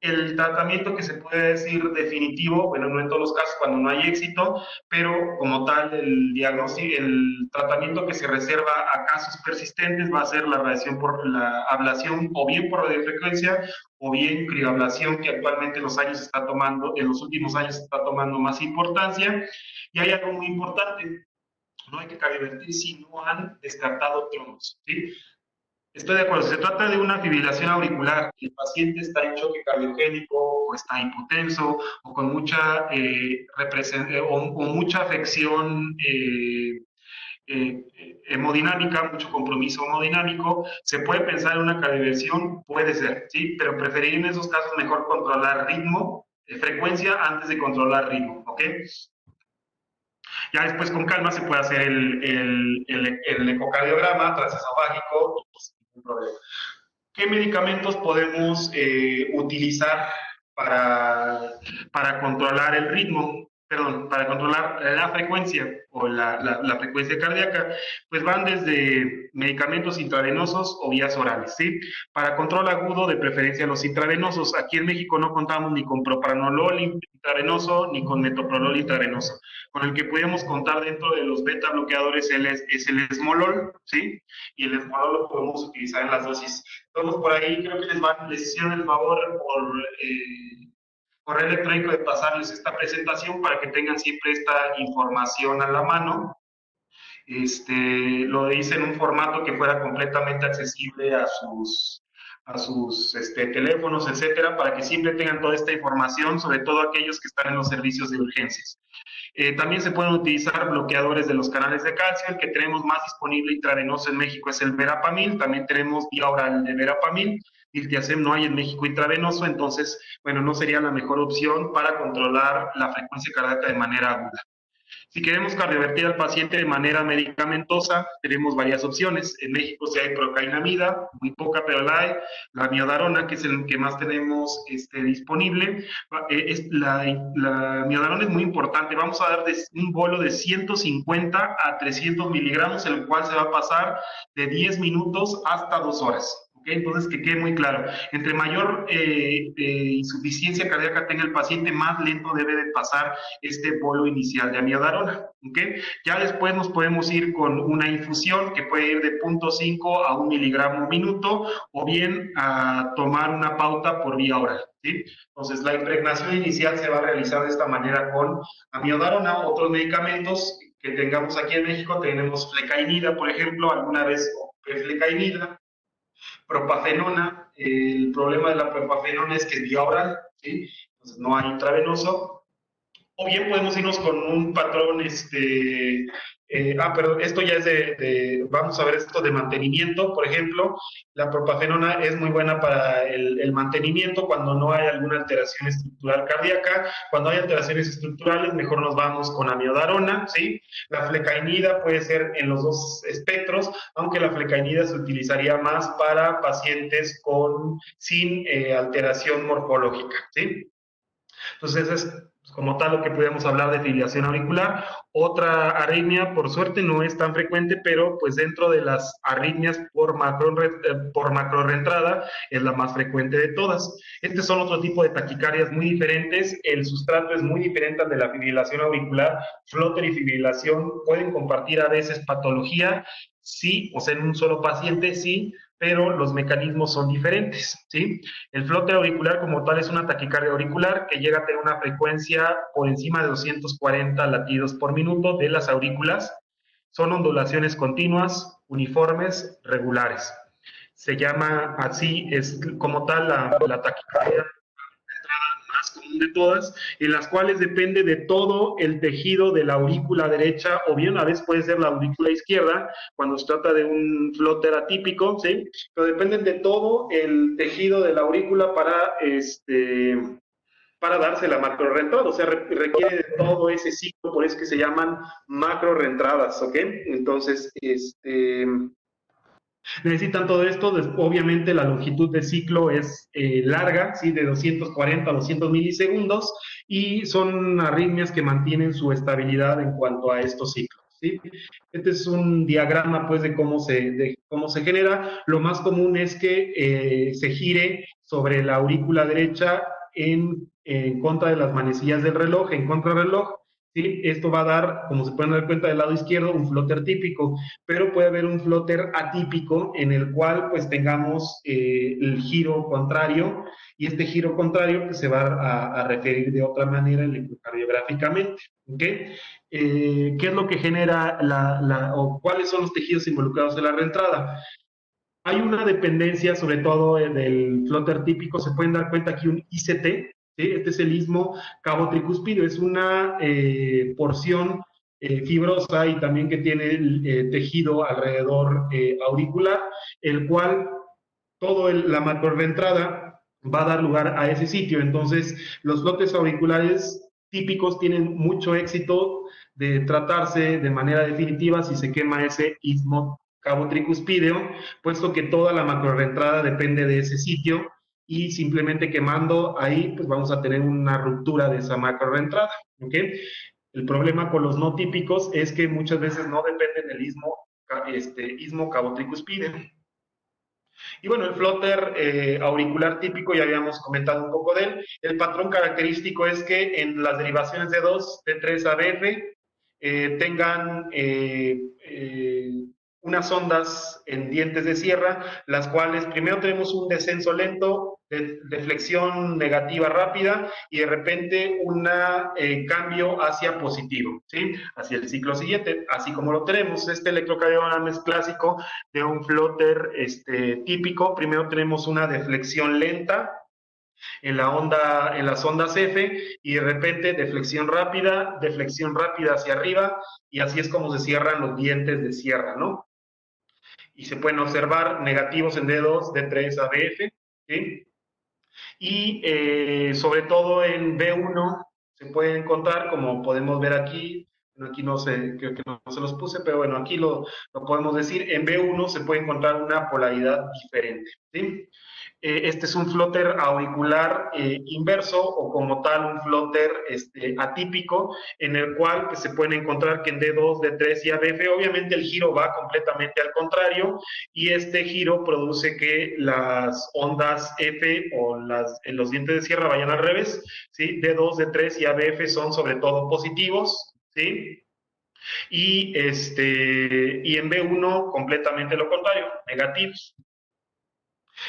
El tratamiento que se puede decir definitivo, bueno, no en todos los casos cuando no hay éxito, pero como tal el diagnóstico, el tratamiento que se reserva a casos persistentes va a ser la radiación por la ablación o bien por radiofrecuencia o bien crioablación que actualmente en los últimos años está tomando más importancia. Y hay algo muy importante, no hay que cardiovertir si no han descartado trombos, ¿sí? Estoy de acuerdo. Si se trata de una fibrilación auricular y el paciente está en choque cardiogénico o está hipotenso o con mucha, o mucha afección hemodinámica, mucho compromiso hemodinámico, se puede pensar en una cardioversión, puede ser, ¿sí? Pero preferir en esos casos mejor controlar ritmo, frecuencia antes de controlar ritmo, ¿ok? Ya después con calma se puede hacer el ecocardiograma transesofágico y sin ningún problema. ¿Qué medicamentos podemos utilizar para controlar el ritmo? Perdón, para controlar la frecuencia o la frecuencia cardíaca, pues van desde medicamentos intravenosos o vías orales, ¿sí? Para control agudo, de preferencia los intravenosos. Aquí en México no contamos ni con propranolol intravenoso ni con metoprolol intravenoso. Con el que podemos contar dentro de los beta bloqueadores es el esmolol, ¿sí? Y el esmolol lo podemos utilizar en las dosis. Entonces, por ahí creo que les hicieron el favor por correo electrónico de pasarles esta presentación para que tengan siempre esta información a la mano. Lo hice en un formato que fuera completamente accesible a sus teléfonos, etcétera, para que siempre tengan toda esta información, sobre todo aquellos que están en los servicios de urgencias. También se pueden utilizar bloqueadores de los canales de calcio. El que tenemos más disponible intravenoso en México es el Verapamil. También tenemos vía oral de Verapamil. Diltiazem no hay en México intravenoso, entonces, bueno, no sería la mejor opción para controlar la frecuencia cardíaca de manera aguda. Si queremos cardiovertir al paciente de manera medicamentosa, tenemos varias opciones. En México sí hay procainamida, muy poca, pero la hay. La miodarona, que es el que más tenemos disponible. La miodarona es muy importante. Vamos a dar un bolo de 150 a 300 miligramos, el cual se va a pasar de 10 minutos hasta 2 horas. ¿Okay? Entonces, que quede muy claro, entre mayor insuficiencia cardíaca tenga el paciente, más lento debe de pasar este bolo inicial de amiodarona. ¿Okay? Ya después nos podemos ir con una infusión que puede ir de 0.5 a 1 miligramo minuto, o bien a tomar una pauta por vía oral. ¿Sí? Entonces, la impregnación inicial se va a realizar de esta manera con amiodarona. Otros medicamentos que tengamos aquí en México, tenemos flecainida, por ejemplo, alguna vez flecainida, propafenona. El problema de la propafenona es que es vía oral, ¿sí? Entonces no hay intravenoso. O bien podemos irnos con un patrón, perdón, esto ya es vamos a ver esto de mantenimiento. Por ejemplo, la propafenona es muy buena para el mantenimiento cuando no hay alguna alteración estructural cardíaca. Cuando hay alteraciones estructurales, mejor nos vamos con amiodarona, ¿sí? La flecainida puede ser en los dos espectros, aunque la flecainida se utilizaría más para pacientes sin alteración morfológica, ¿sí? Entonces, es como tal lo que podemos hablar de fibrilación auricular. Otra arritmia, por suerte, no es tan frecuente, pero pues dentro de las arritmias por macrorreentrada es la más frecuente de todas. Estos son otro tipo de taquicardias muy diferentes. El sustrato es muy diferente al de la fibrilación auricular. Flóter y fibrilación pueden compartir a veces patología, sí, o sea, en un solo paciente, sí, pero los mecanismos son diferentes, ¿sí? El flóter auricular como tal es una taquicardia auricular que llega a tener una frecuencia por encima de 240 latidos por minuto de las aurículas. Son ondulaciones continuas, uniformes, regulares. Se llama así, es como tal la taquicardia más común de todas, en las cuales depende de todo el tejido de la aurícula derecha, o bien a veces puede ser la aurícula izquierda, cuando se trata de un flóter atípico, ¿sí? Pero dependen de todo el tejido de la aurícula para darse la macrorreentrada, o sea, requiere de todo ese ciclo, por eso que se llaman macrorreentradas, ¿ok? Entonces, necesitan todo esto. Obviamente la longitud de ciclo es larga, ¿sí? De 240 a 200 milisegundos, y son arritmias que mantienen su estabilidad en cuanto a estos ciclos, ¿sí? Este es un diagrama pues de cómo se genera. Lo más común es que se gire sobre la aurícula derecha en contra de las manecillas del reloj, en contrarreloj. ¿Sí? Esto va a dar, como se pueden dar cuenta del lado izquierdo, un flóter típico, pero puede haber un flóter atípico en el cual pues tengamos el giro contrario, y este giro contrario pues, se va a referir de otra manera electrocardiográficamente. ¿Okay? ¿Qué es lo que genera o cuáles son los tejidos involucrados en la reentrada? Hay una dependencia, sobre todo del flóter típico. Se pueden dar cuenta aquí un ICT, ¿sí? Este es el istmo cabo-tricuspidio, es una porción fibrosa y también que tiene el tejido alrededor auricular, el cual la macrorreentrada va a dar lugar a ese sitio. Entonces, los flóteres auriculares típicos tienen mucho éxito de tratarse de manera definitiva si se quema ese istmo cabo tricuspideo, puesto que toda la macrorreentrada depende de ese sitio, y simplemente quemando ahí, pues vamos a tener una ruptura de esa macrorreentrada, ¿ok? El problema con los no típicos es que muchas veces no dependen del istmo cabo tricuspideo. Y bueno, el flóter auricular típico, ya habíamos comentado un poco de él. El patrón característico es que en las derivaciones de 2, de 3 ABF, tengan unas ondas en dientes de sierra, las cuales primero tenemos un descenso lento, de flexión negativa rápida, y de repente un cambio hacia positivo, ¿sí? Hacia el ciclo siguiente, así como lo tenemos. Este electrocardiograma es clásico de un flóter típico. Primero tenemos una deflexión lenta en las ondas F, y de repente deflexión rápida hacia arriba, y así es como se cierran los dientes de sierra, ¿no? Y se pueden observar negativos en dedos de 3 a BF, ¿sí? Y sobre todo en B1 se puede encontrar, como podemos ver aquí, Bueno, aquí no sé, creo que no se los puse, pero bueno, aquí lo podemos decir. En B1 se puede encontrar una polaridad diferente, ¿sí? Este es un flúter auricular inverso o como tal un flúter atípico en el cual pues, se pueden encontrar que en D2, D3 y ABF obviamente el giro va completamente al contrario y este giro produce que las ondas F o los dientes de sierra vayan al revés, ¿sí? D2, D3 y ABF son sobre todo positivos, ¿sí? Y en B1 completamente lo contrario, negativos.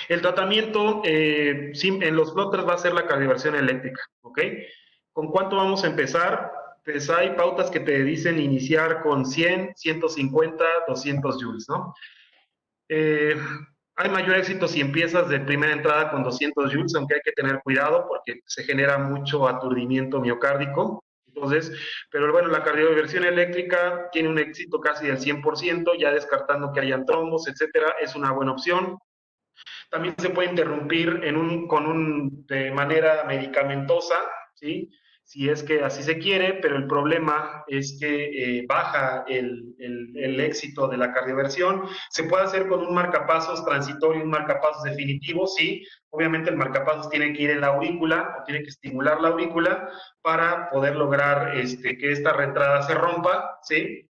El tratamiento en los flotters va a ser la calibración eléctrica, ¿ok? ¿Con cuánto vamos a empezar? Pues hay pautas que te dicen iniciar con 100, 150, 200 joules, ¿no? Eh, hay mayor éxito si empiezas de primera entrada con 200 joules, aunque hay que tener cuidado porque se genera mucho aturdimiento miocárdico. Entonces, pero bueno, la cardioversión eléctrica tiene un éxito casi del 100%, ya descartando que hayan trombos, etcétera, es una buena opción. También se puede interrumpir de manera medicamentosa, ¿sí? Si es que así se quiere, pero el problema es que baja el éxito de la cardioversión. Se puede hacer con un marcapasos transitorio y un marcapasos definitivo, sí. Obviamente el marcapasos tiene que ir en la aurícula o tiene que estimular la aurícula para poder lograr que esta reentrada se rompa, ¿sí?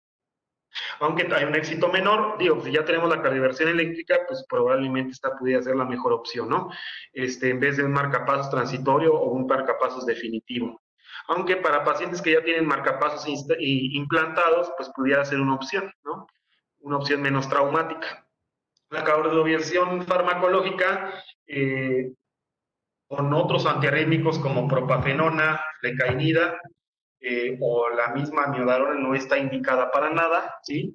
Aunque hay un éxito menor, digo, si ya tenemos la cardioversión eléctrica, pues probablemente esta pudiera ser la mejor opción, ¿no? En vez de un marcapasos transitorio o un marcapasos definitivo. Aunque para pacientes que ya tienen marcapasos implantados, pues pudiera ser una opción, ¿no? Una opción menos traumática. La cardioversión farmacológica, con otros antiarrítmicos como propafenona, flecainida, o la misma miodarona no está indicada para nada, ¿sí?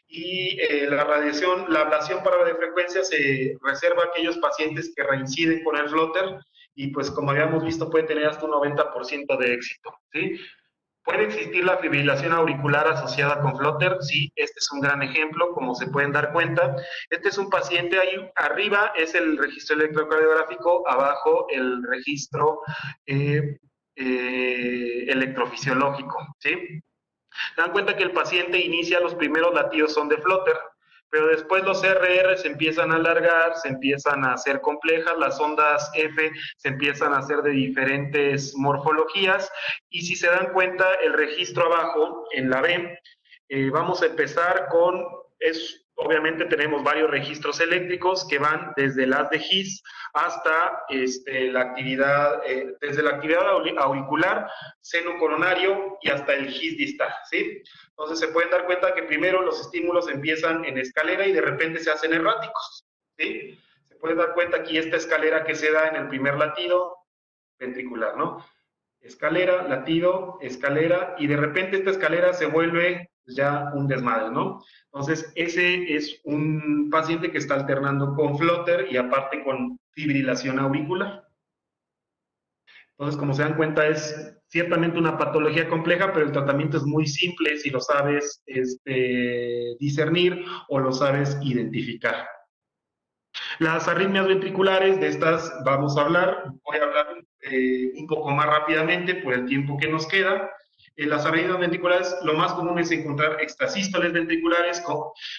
Y la ablación para radiofrecuencia se reserva a aquellos pacientes que reinciden con el flóter y pues como habíamos visto puede tener hasta un 90% de éxito, ¿sí? ¿Puede existir la fibrilación auricular asociada con flóter? Sí, este es un gran ejemplo, como se pueden dar cuenta. Este es un paciente, ahí arriba es el registro electrocardiográfico, abajo el registro eh, electrofisiológico, ¿sí? Dan cuenta que el paciente inicia, los primeros latidos son de flóter, pero después los CRR se empiezan a alargar, se empiezan a hacer complejas, las ondas F se empiezan a hacer de diferentes morfologías, y si se dan cuenta, el registro abajo, en la B, vamos a empezar con, obviamente tenemos varios registros eléctricos que van desde las de His hasta desde la actividad auricular, seno coronario y hasta el His distal, ¿sí? Entonces se pueden dar cuenta que primero los estímulos empiezan en escalera y de repente se hacen erráticos, ¿sí? Se pueden dar cuenta aquí esta escalera que se da en el primer latido ventricular, ¿no? Escalera, latido, escalera, y de repente esta escalera se vuelve ya un desmadre, ¿no? Entonces, ese es un paciente que está alternando con flóter y aparte con fibrilación auricular. Entonces, como se dan cuenta, es ciertamente una patología compleja, pero el tratamiento es muy simple si lo sabes discernir o lo sabes identificar. Las arritmias ventriculares, de estas vamos a hablar, voy a hablar un poco más rápidamente por el tiempo que nos queda. En las arritmias ventriculares, lo más común es encontrar extrasístoles ventriculares,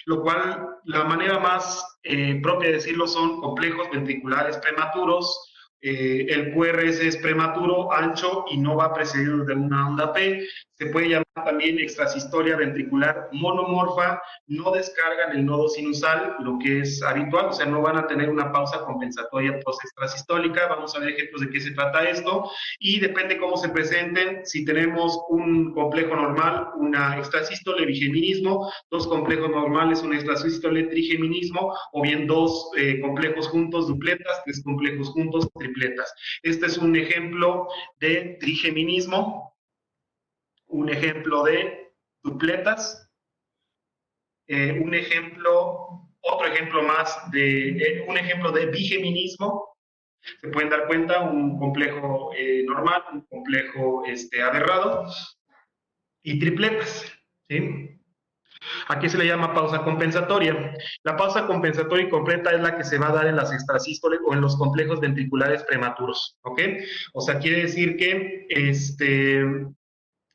lo cual la manera más propia de decirlo son complejos ventriculares prematuros. El QRS es prematuro, ancho y no va precedido de una onda P. Se puede llamar también extrasistolia ventricular monomorfa. No descargan el nodo sinusal, lo que es habitual, o sea, no van a tener una pausa compensatoria post-extrasistólica. Vamos a ver ejemplos de qué se trata esto y depende cómo se presenten. Si tenemos un complejo normal, una extrasístole, bigeminismo, dos complejos normales, un extrasístole, trigeminismo, o bien dos complejos juntos, dupletas, tres complejos juntos, tripletas. Este es un ejemplo de trigeminismo, un ejemplo de dupletas, otro ejemplo más un ejemplo de bigeminismo. Se pueden dar cuenta, un complejo normal, un complejo aberrado y tripletas, ¿sí? Aquí se le llama pausa compensatoria. La pausa compensatoria y completa es la que se va a dar en las extrasístoles o en los complejos ventriculares prematuros, ¿ok? O sea, quiere decir que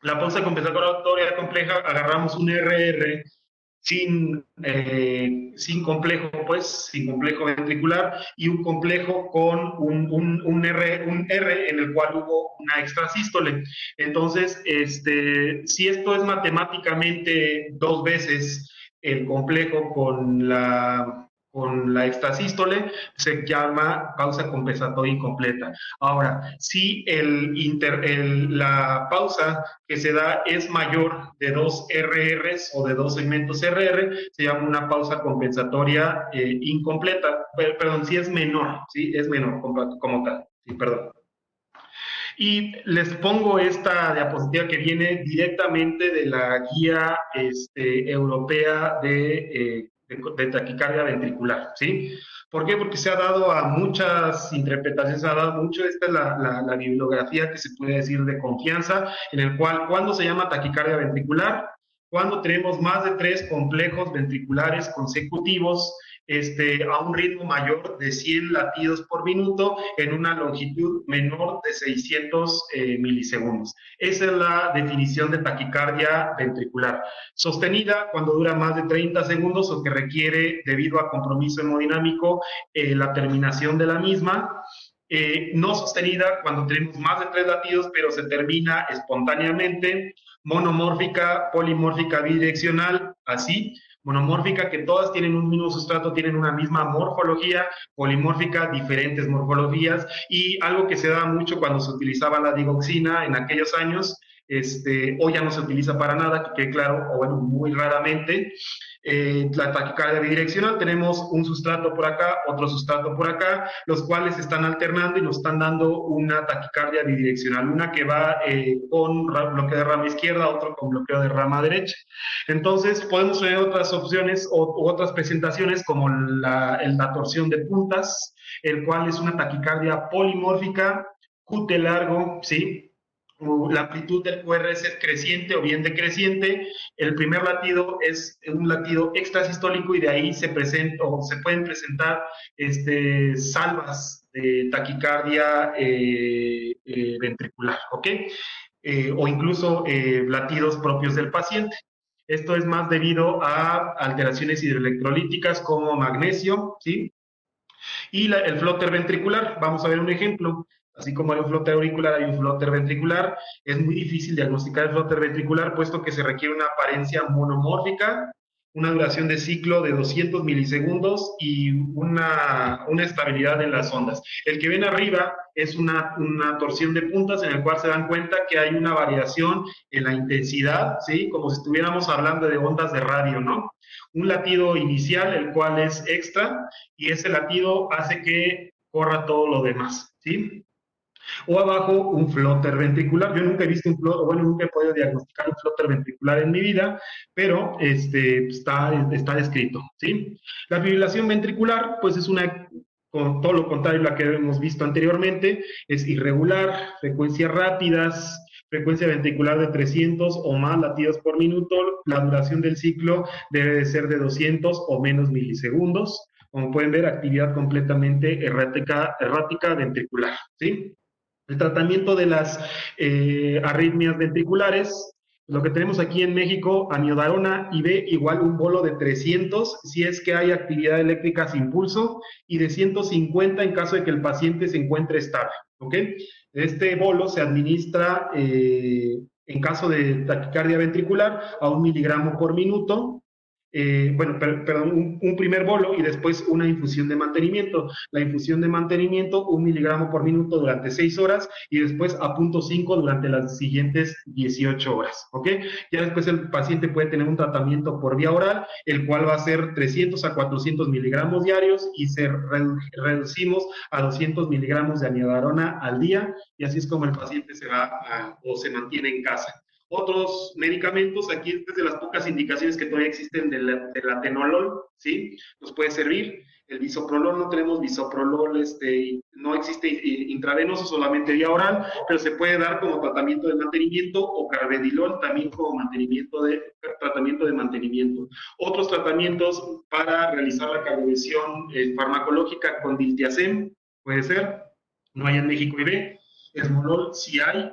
La pausa compensatoria compleja, agarramos un RR sin complejo, pues, sin complejo ventricular, y un complejo con un R en el cual hubo una extrasístole. Entonces, si esto es matemáticamente dos veces el complejo con la extrasístole, se llama pausa compensatoria incompleta. Ahora, si la pausa que se da es mayor de dos RRs o de dos segmentos RR, se llama una pausa compensatoria incompleta. Perdón, si es menor, ¿sí? Es menor como tal. Sí, perdón. Y les pongo esta diapositiva que viene directamente de la guía europea de taquicardia ventricular, ¿sí? ¿Por qué? Porque se ha dado a muchas interpretaciones, se ha dado mucho, esta es la bibliografía que se puede decir de confianza, en el cual, ¿cuándo se llama taquicardia ventricular? Cuando tenemos más de 3 complejos ventriculares consecutivos a un ritmo mayor de 100 latidos por minuto en una longitud menor de 600 milisegundos. Esa es la definición de taquicardia ventricular. Sostenida cuando dura más de 30 segundos o que requiere, debido a compromiso hemodinámico, la terminación de la misma. No sostenida cuando tenemos más de 3 latidos, pero se termina espontáneamente. Monomórfica, polimórfica, bidireccional, así. Monomórfica, que todas tienen un mismo sustrato, tienen una misma morfología, polimórfica, diferentes morfologías, y algo que se da mucho cuando se utilizaba la digoxina en aquellos años, hoy ya no se utiliza para nada, que quede claro, o bueno, muy raramente. La taquicardia bidireccional, tenemos un sustrato por acá, otro sustrato por acá, los cuales están alternando y nos están dando una taquicardia bidireccional, una que va con bloqueo de rama izquierda, otro con bloqueo de rama derecha. Entonces, podemos tener otras opciones u otras presentaciones como la torsión de puntas, el cual es una taquicardia polimórfica, QT largo, ¿sí? La amplitud del QRS es creciente o bien decreciente. El primer latido es un latido extrasistólico y de ahí se presenta o se pueden presentar salvas de taquicardia ventricular, ¿ok? O incluso latidos propios del paciente. Esto es más debido a alteraciones hidroelectrolíticas como magnesio, ¿sí? Y el flóter ventricular, vamos a ver un ejemplo. Así como hay un flóter auricular, hay un flóter ventricular. Es muy difícil diagnosticar el flóter ventricular, puesto que se requiere una apariencia monomórfica, una duración de ciclo de 200 milisegundos y una estabilidad en las ondas. El que ven arriba es una torsión de puntas en el cual se dan cuenta que hay una variación en la intensidad, ¿sí? Como si estuviéramos hablando de ondas de radio, ¿no? Un latido inicial, el cual es extra, y ese latido hace que corra todo lo demás, ¿sí? O abajo un flóter ventricular. Yo nunca he visto un flóter, bueno, nunca he podido diagnosticar un flóter ventricular en mi vida, pero está descrito, ¿sí? La fibrilación ventricular, pues es una, con todo lo contrario a la que hemos visto anteriormente, es irregular, frecuencias rápidas, frecuencia ventricular de 300 o más latidos por minuto, la duración del ciclo debe de ser de 200 o menos milisegundos. Como pueden ver, actividad completamente errática ventricular, ¿sí? El tratamiento de las arritmias ventriculares, lo que tenemos aquí en México, amiodarona IV igual un bolo de 300 si es que hay actividad eléctrica sin pulso y de 150 en caso de que el paciente se encuentre estable, ¿ok? Este bolo se administra en caso de taquicardia ventricular a 1 miligramo por minuto, perdón, un primer bolo y después una infusión de mantenimiento. La infusión de mantenimiento, 1 miligramo por minuto durante 6 horas y después a 0.5 durante las siguientes 18 horas, ¿ok? Ya después el paciente puede tener un tratamiento por vía oral, el cual va a ser 300 a 400 miligramos diarios y reducimos a 200 miligramos de amiodarona al día y así es como el paciente se va o se mantiene en casa. Otros medicamentos, aquí es de las pocas indicaciones que todavía existen del atenolol, ¿sí? Nos puede servir. El bisoprolol, no tenemos bisoprolol, no existe intravenoso, solamente vía oral, pero se puede dar como tratamiento de mantenimiento o carvedilol también como tratamiento de mantenimiento. Otros tratamientos para realizar la cardiovisión farmacológica con diltiazem, puede ser, no hay en México IV. Esmolol sí hay,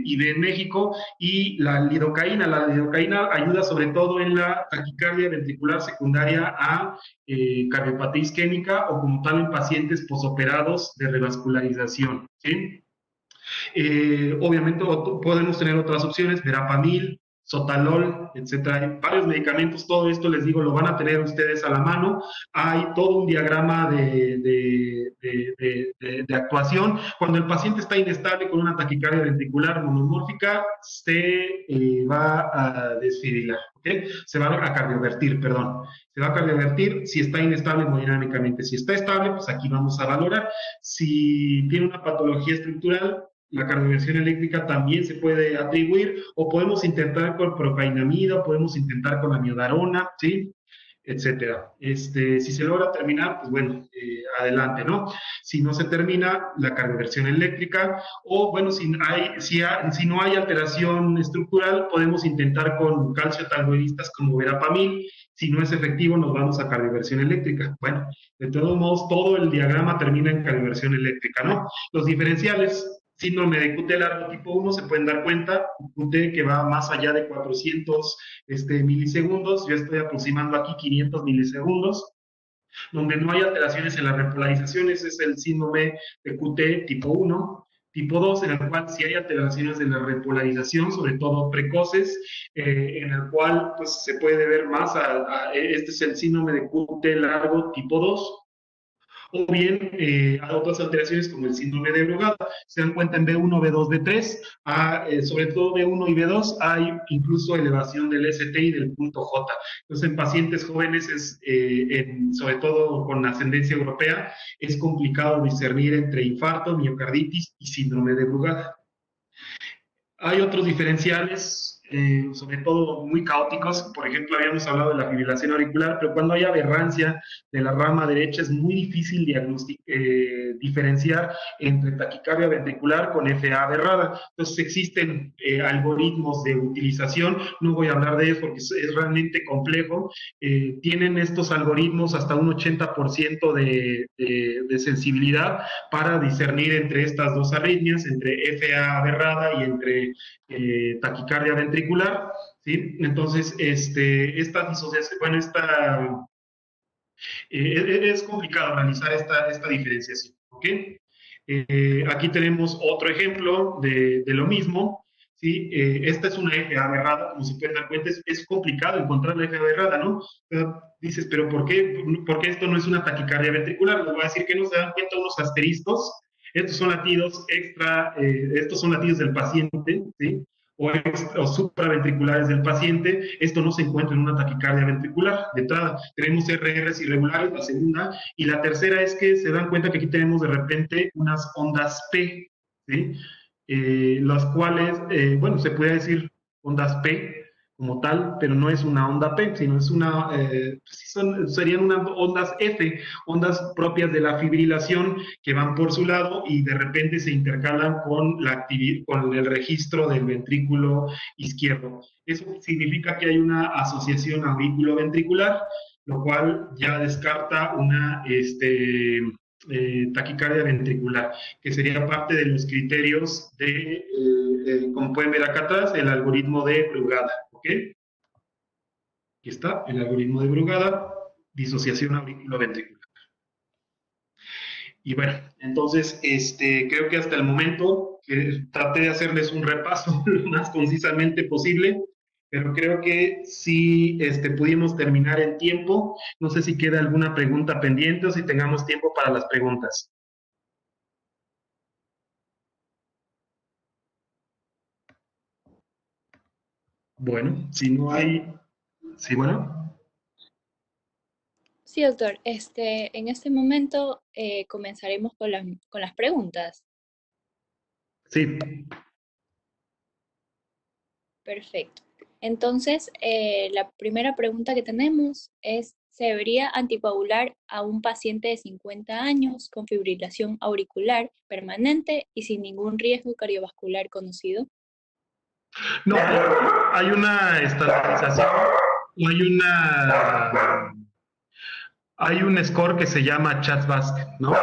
IV en México, y la lidocaína ayuda sobre todo en la taquicardia ventricular secundaria a cardiopatía isquémica o como tal en pacientes posoperados de revascularización, ¿sí? Obviamente podemos tener otras opciones, verapamil, sotalol, etcétera. Hay varios medicamentos, todo esto les digo, lo van a tener ustedes a la mano. Hay todo un diagrama de actuación. Cuando el paciente está inestable con una taquicardia ventricular monomórfica, se va a desfibrilar, ¿ok? Se va a cardiovertir, perdón. Se va a cardiovertir si está inestable hemodinámicamente. Si está estable, pues aquí vamos a valorar. Si tiene una patología estructural, la cardioversión eléctrica también se puede atribuir, o podemos intentar con procainamida, podemos intentar con amiodarona, ¿sí? Etcétera. Si se logra terminar, pues bueno, adelante, ¿no? Si no se termina, la cardioversión eléctrica, o bueno, si no hay alteración estructural, podemos intentar con calcio taloidistas como verapamil. Si no es efectivo, nos vamos a cardioversión eléctrica. Bueno, de todos modos, todo el diagrama termina en cardioversión eléctrica, ¿no? Los diferenciales, síndrome de QT largo tipo 1, se pueden dar cuenta, QT que va más allá de 400 milisegundos, yo estoy aproximando aquí 500 milisegundos, donde no hay alteraciones en las repolarizaciones, es el síndrome de QT tipo 1. Tipo 2, en el cual sí hay alteraciones de la repolarización, sobre todo precoces, en el cual pues, se puede ver más, este es el síndrome de QT largo tipo 2, o bien a otras alteraciones como el síndrome de Brugada. Se dan cuenta en B1, B2, B3, sobre todo B1 y B2 hay incluso elevación del ST y del punto J. Entonces en pacientes jóvenes, sobre todo con ascendencia europea, es complicado discernir entre infarto, miocarditis y síndrome de Brugada. Hay otros diferenciales, sobre todo muy caóticos. Por ejemplo, habíamos hablado de la fibrilación auricular, pero cuando hay aberrancia de la rama derecha es muy difícil diferenciar entre taquicardia ventricular con FA aberrada. Entonces existen algoritmos de utilización, no voy a hablar de eso porque es realmente complejo. Tienen estos algoritmos hasta un 80% de sensibilidad para discernir entre estas dos arritmias, entre FA aberrada y entre taquicardia ventricular, ¿sí? Entonces, esta disociación, bueno, es complicado realizar esta diferenciación, ¿ok? Aquí tenemos otro ejemplo de lo mismo, ¿sí? Esta es una FA aberrada, como se pueden dar cuenta, es complicado encontrar la FA aberrada, ¿no? Dices, pero ¿por qué esto no es una taquicardia ventricular? Les voy a decir que no se dan cuenta unos asteriscos. Estos son latidos estos son latidos del paciente, ¿sí? O supraventriculares del paciente. Esto no se encuentra en una taquicardia ventricular. De entrada, tenemos RRs irregulares, la segunda, y la tercera es que se dan cuenta que aquí tenemos de repente unas ondas P, ¿sí? Las cuales, bueno, se puede decir ondas P como tal, pero no es una onda P, sino es serían unas ondas F, ondas propias de la fibrilación que van por su lado y de repente se intercalan con el registro del ventrículo izquierdo. Eso significa que hay una asociación auriculoventricular, lo cual ya descarta una taquicardia ventricular, que sería parte de los criterios como pueden ver acá atrás, el algoritmo de Brugada, ¿ok? Aquí está, el algoritmo de Brugada, disociación auriculoventricular. Y bueno, entonces, creo que hasta el momento traté de hacerles un repaso lo más concisamente posible, pero creo que sí pudimos terminar en tiempo. No sé si queda alguna pregunta pendiente o si tengamos tiempo para las preguntas. Bueno, si no hay... Sí, bueno. Sí, doctor. En este momento comenzaremos con las preguntas. Sí. Perfecto. Entonces, la primera pregunta que tenemos es, ¿se debería anticoagular a un paciente de 50 años con fibrilación auricular permanente y sin ningún riesgo cardiovascular conocido? No, hay una estandarización, hay un score que se llama CHA2DS2-VASc, ¿no?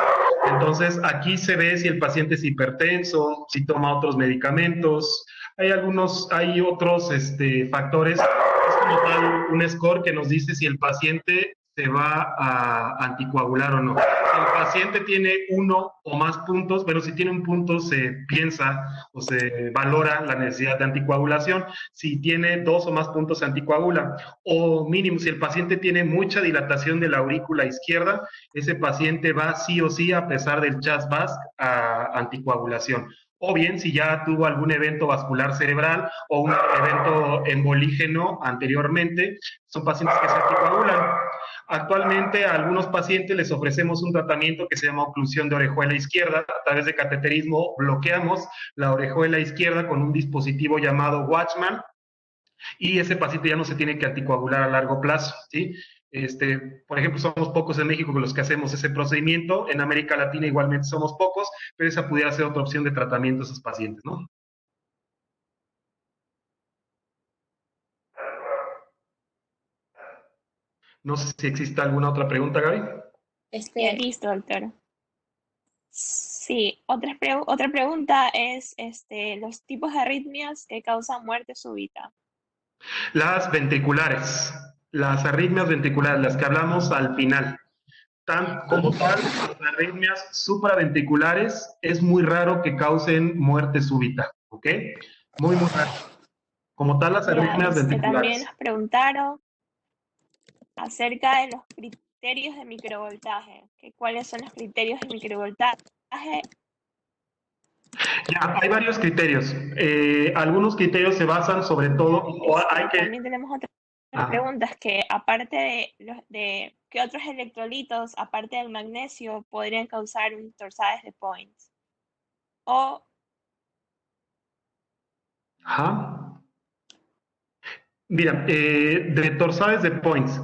Entonces, aquí se ve si el paciente es hipertenso, si toma otros medicamentos. Hay otros factores. Es como tal un score que nos dice si el paciente se va a anticoagular o no. Si el paciente tiene uno o más puntos, pero si tiene un punto se piensa o se valora la necesidad de anticoagulación. Si tiene dos o más puntos se anticoagula. O mínimo, si el paciente tiene mucha dilatación de la aurícula izquierda, ese paciente va sí o sí, a pesar del CHAS-VASc, a anticoagulación. O bien si ya tuvo algún evento vascular cerebral o un evento embolígeno anteriormente, son pacientes que se anticoagulan. Actualmente a algunos pacientes les ofrecemos un tratamiento que se llama oclusión de orejuela izquierda. A través de cateterismo bloqueamos la orejuela izquierda con un dispositivo llamado Watchman, y ese paciente ya no se tiene que anticoagular a largo plazo, ¿sí? Por ejemplo, somos pocos en México los que hacemos ese procedimiento. En América Latina igualmente somos pocos, pero esa pudiera ser otra opción de tratamiento a esos pacientes, ¿no? No sé si existe alguna otra pregunta, Gaby. Este, Listo, doctor. Sí, otra pregunta es los tipos de arritmias que causan muerte súbita. Las ventriculares, las arritmias ventriculares, las que hablamos al final. Como tal, las arritmias supraventriculares es muy raro que causen muerte súbita, ¿ok? Muy, muy raro. Como tal, las arritmias También ventriculares. nos preguntaron acerca de los criterios de microvoltaje, cuáles son los criterios de microvoltaje. Ya, hay varios criterios. Algunos criterios se basan sobre todo, También tenemos otras preguntas que aparte de qué otros electrolitos, aparte del magnesio, podrían causar un torsades de points. Ajá. Mira, de torsades de points.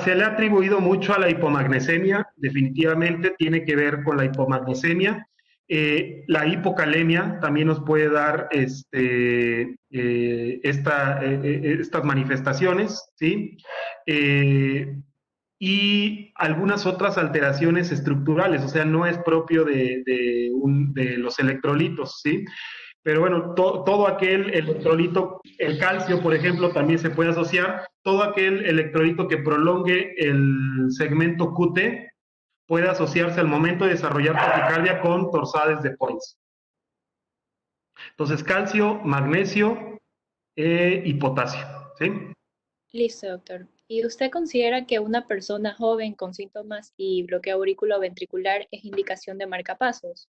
Se le ha atribuido mucho a la hipomagnesemia, definitivamente tiene que ver con la hipomagnesemia. La hipocalemia también nos puede dar estas manifestaciones, ¿sí? Y algunas otras alteraciones estructurales, o sea, no es propio de los electrolitos, ¿sí? Pero bueno, todo aquel electrolito, el calcio, por ejemplo, también se puede asociar. Todo aquel electrolito que prolongue el segmento QT puede asociarse al momento de desarrollar taquicardia con torsades de Points. Entonces, calcio, magnesio y potasio, ¿sí? listo, doctor. ¿Y usted considera que una persona joven con síntomas y bloqueo auriculoventricular es indicación de marcapasos?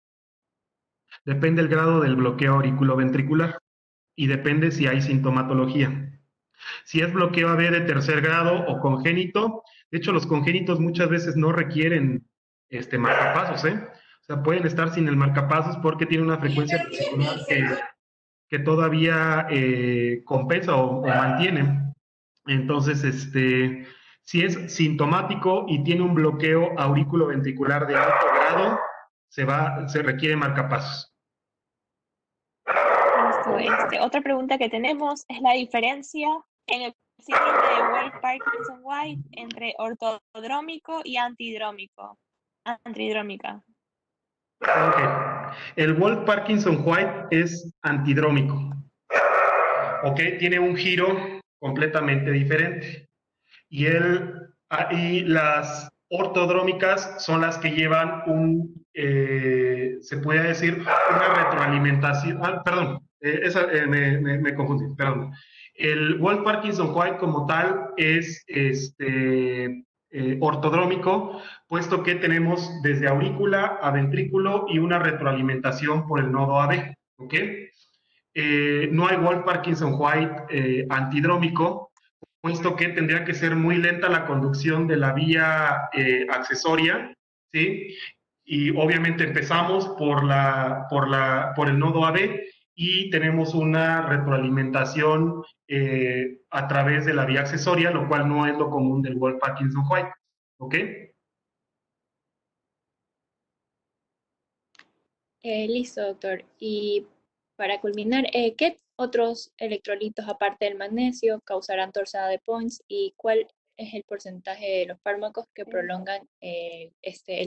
Depende del grado del bloqueo auriculoventricular y depende si hay sintomatología. Si es bloqueo AB de tercer grado o congénito, de hecho los congénitos muchas veces no requieren marcapasos, ¿eh? O sea, pueden estar sin el marcapasos porque tiene una frecuencia ventricular que todavía compensa o mantiene. Entonces, si es sintomático y tiene un bloqueo auriculoventricular de alto grado, se requiere marcapasos. Otra pregunta que tenemos es la diferencia en el síndrome de Wolff-Parkinson-White entre ortodrómico y antidrómica. Okay. El Wolff-Parkinson-White es antidrómico. ¿Ok? Tiene un giro completamente diferente. Y las ortodrómicas son las que llevan se puede decir, una retroalimentación. Perdón, me confundí, perdón. El Wolff Parkinson White como tal es ortodrómico, puesto que tenemos desde aurícula a ventrículo y una retroalimentación por el nodo AB, ¿ok? No hay Wolff Parkinson White antidrómico, puesto que tendría que ser muy lenta la conducción de la vía accesoria, ¿sí? Y obviamente empezamos por el nodo AB y tenemos una retroalimentación a través de la vía accesoria, lo cual no es lo común del Wolff Parkinson White, ¿ok? Listo, doctor. Y para culminar, ¿qué otros electrolitos aparte del magnesio causarán torsada de Points y cuál es el porcentaje de los fármacos que prolongan el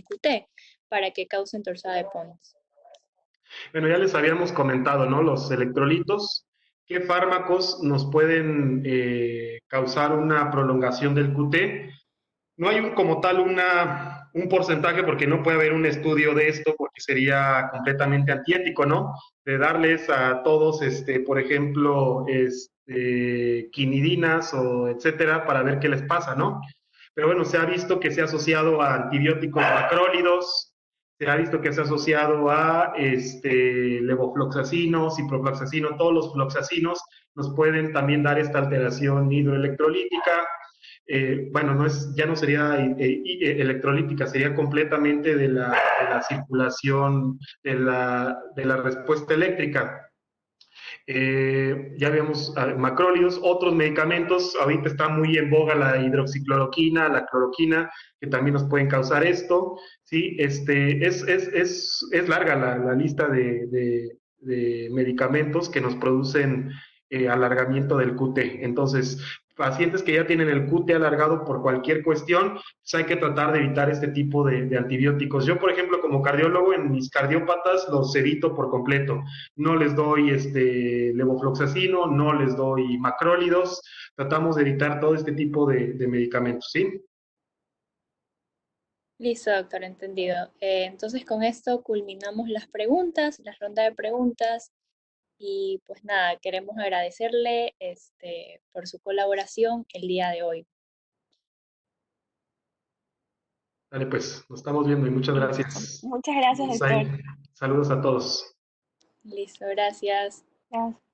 QT? para que causen torsada de Pons. Bueno, ya les habíamos comentado, ¿no? Los electrolitos, ¿qué fármacos nos pueden causar una prolongación del QT? No hay como tal un porcentaje porque no puede haber un estudio de esto porque sería completamente antiético, ¿no? De darles a todos, por ejemplo, quinidinas o etcétera para ver qué les pasa, ¿no? Pero bueno, se ha visto que se ha asociado a antibióticos macrólidos, se ha visto que se ha asociado a levofloxacino, ciprofloxacino, todos los floxacinos nos pueden también dar esta alteración hidroelectrolítica. Bueno, ya no sería electrolítica, sería completamente de la circulación de la respuesta eléctrica. Ya vemos macrólidos, otros medicamentos, ahorita está muy en boga la hidroxicloroquina, la cloroquina, que también nos pueden causar esto, ¿sí? Es larga la lista de medicamentos que nos producen alargamiento del QT. Entonces, pacientes que ya tienen el QT alargado por cualquier cuestión, pues hay que tratar de evitar este tipo de antibióticos. Yo, por ejemplo, como cardiólogo, en mis cardiópatas los evito por completo. No les doy levofloxacino, no les doy macrólidos, tratamos de evitar todo este tipo de medicamentos, ¿sí? Listo, doctor, entendido. Entonces con esto culminamos las preguntas, la ronda de preguntas. Y pues nada, queremos agradecerle por su colaboración el día de hoy. Dale, pues, nos estamos viendo y muchas Listo. gracias. Muchas gracias, Entonces, doctor. saludos a todos. Listo, gracias. Gracias.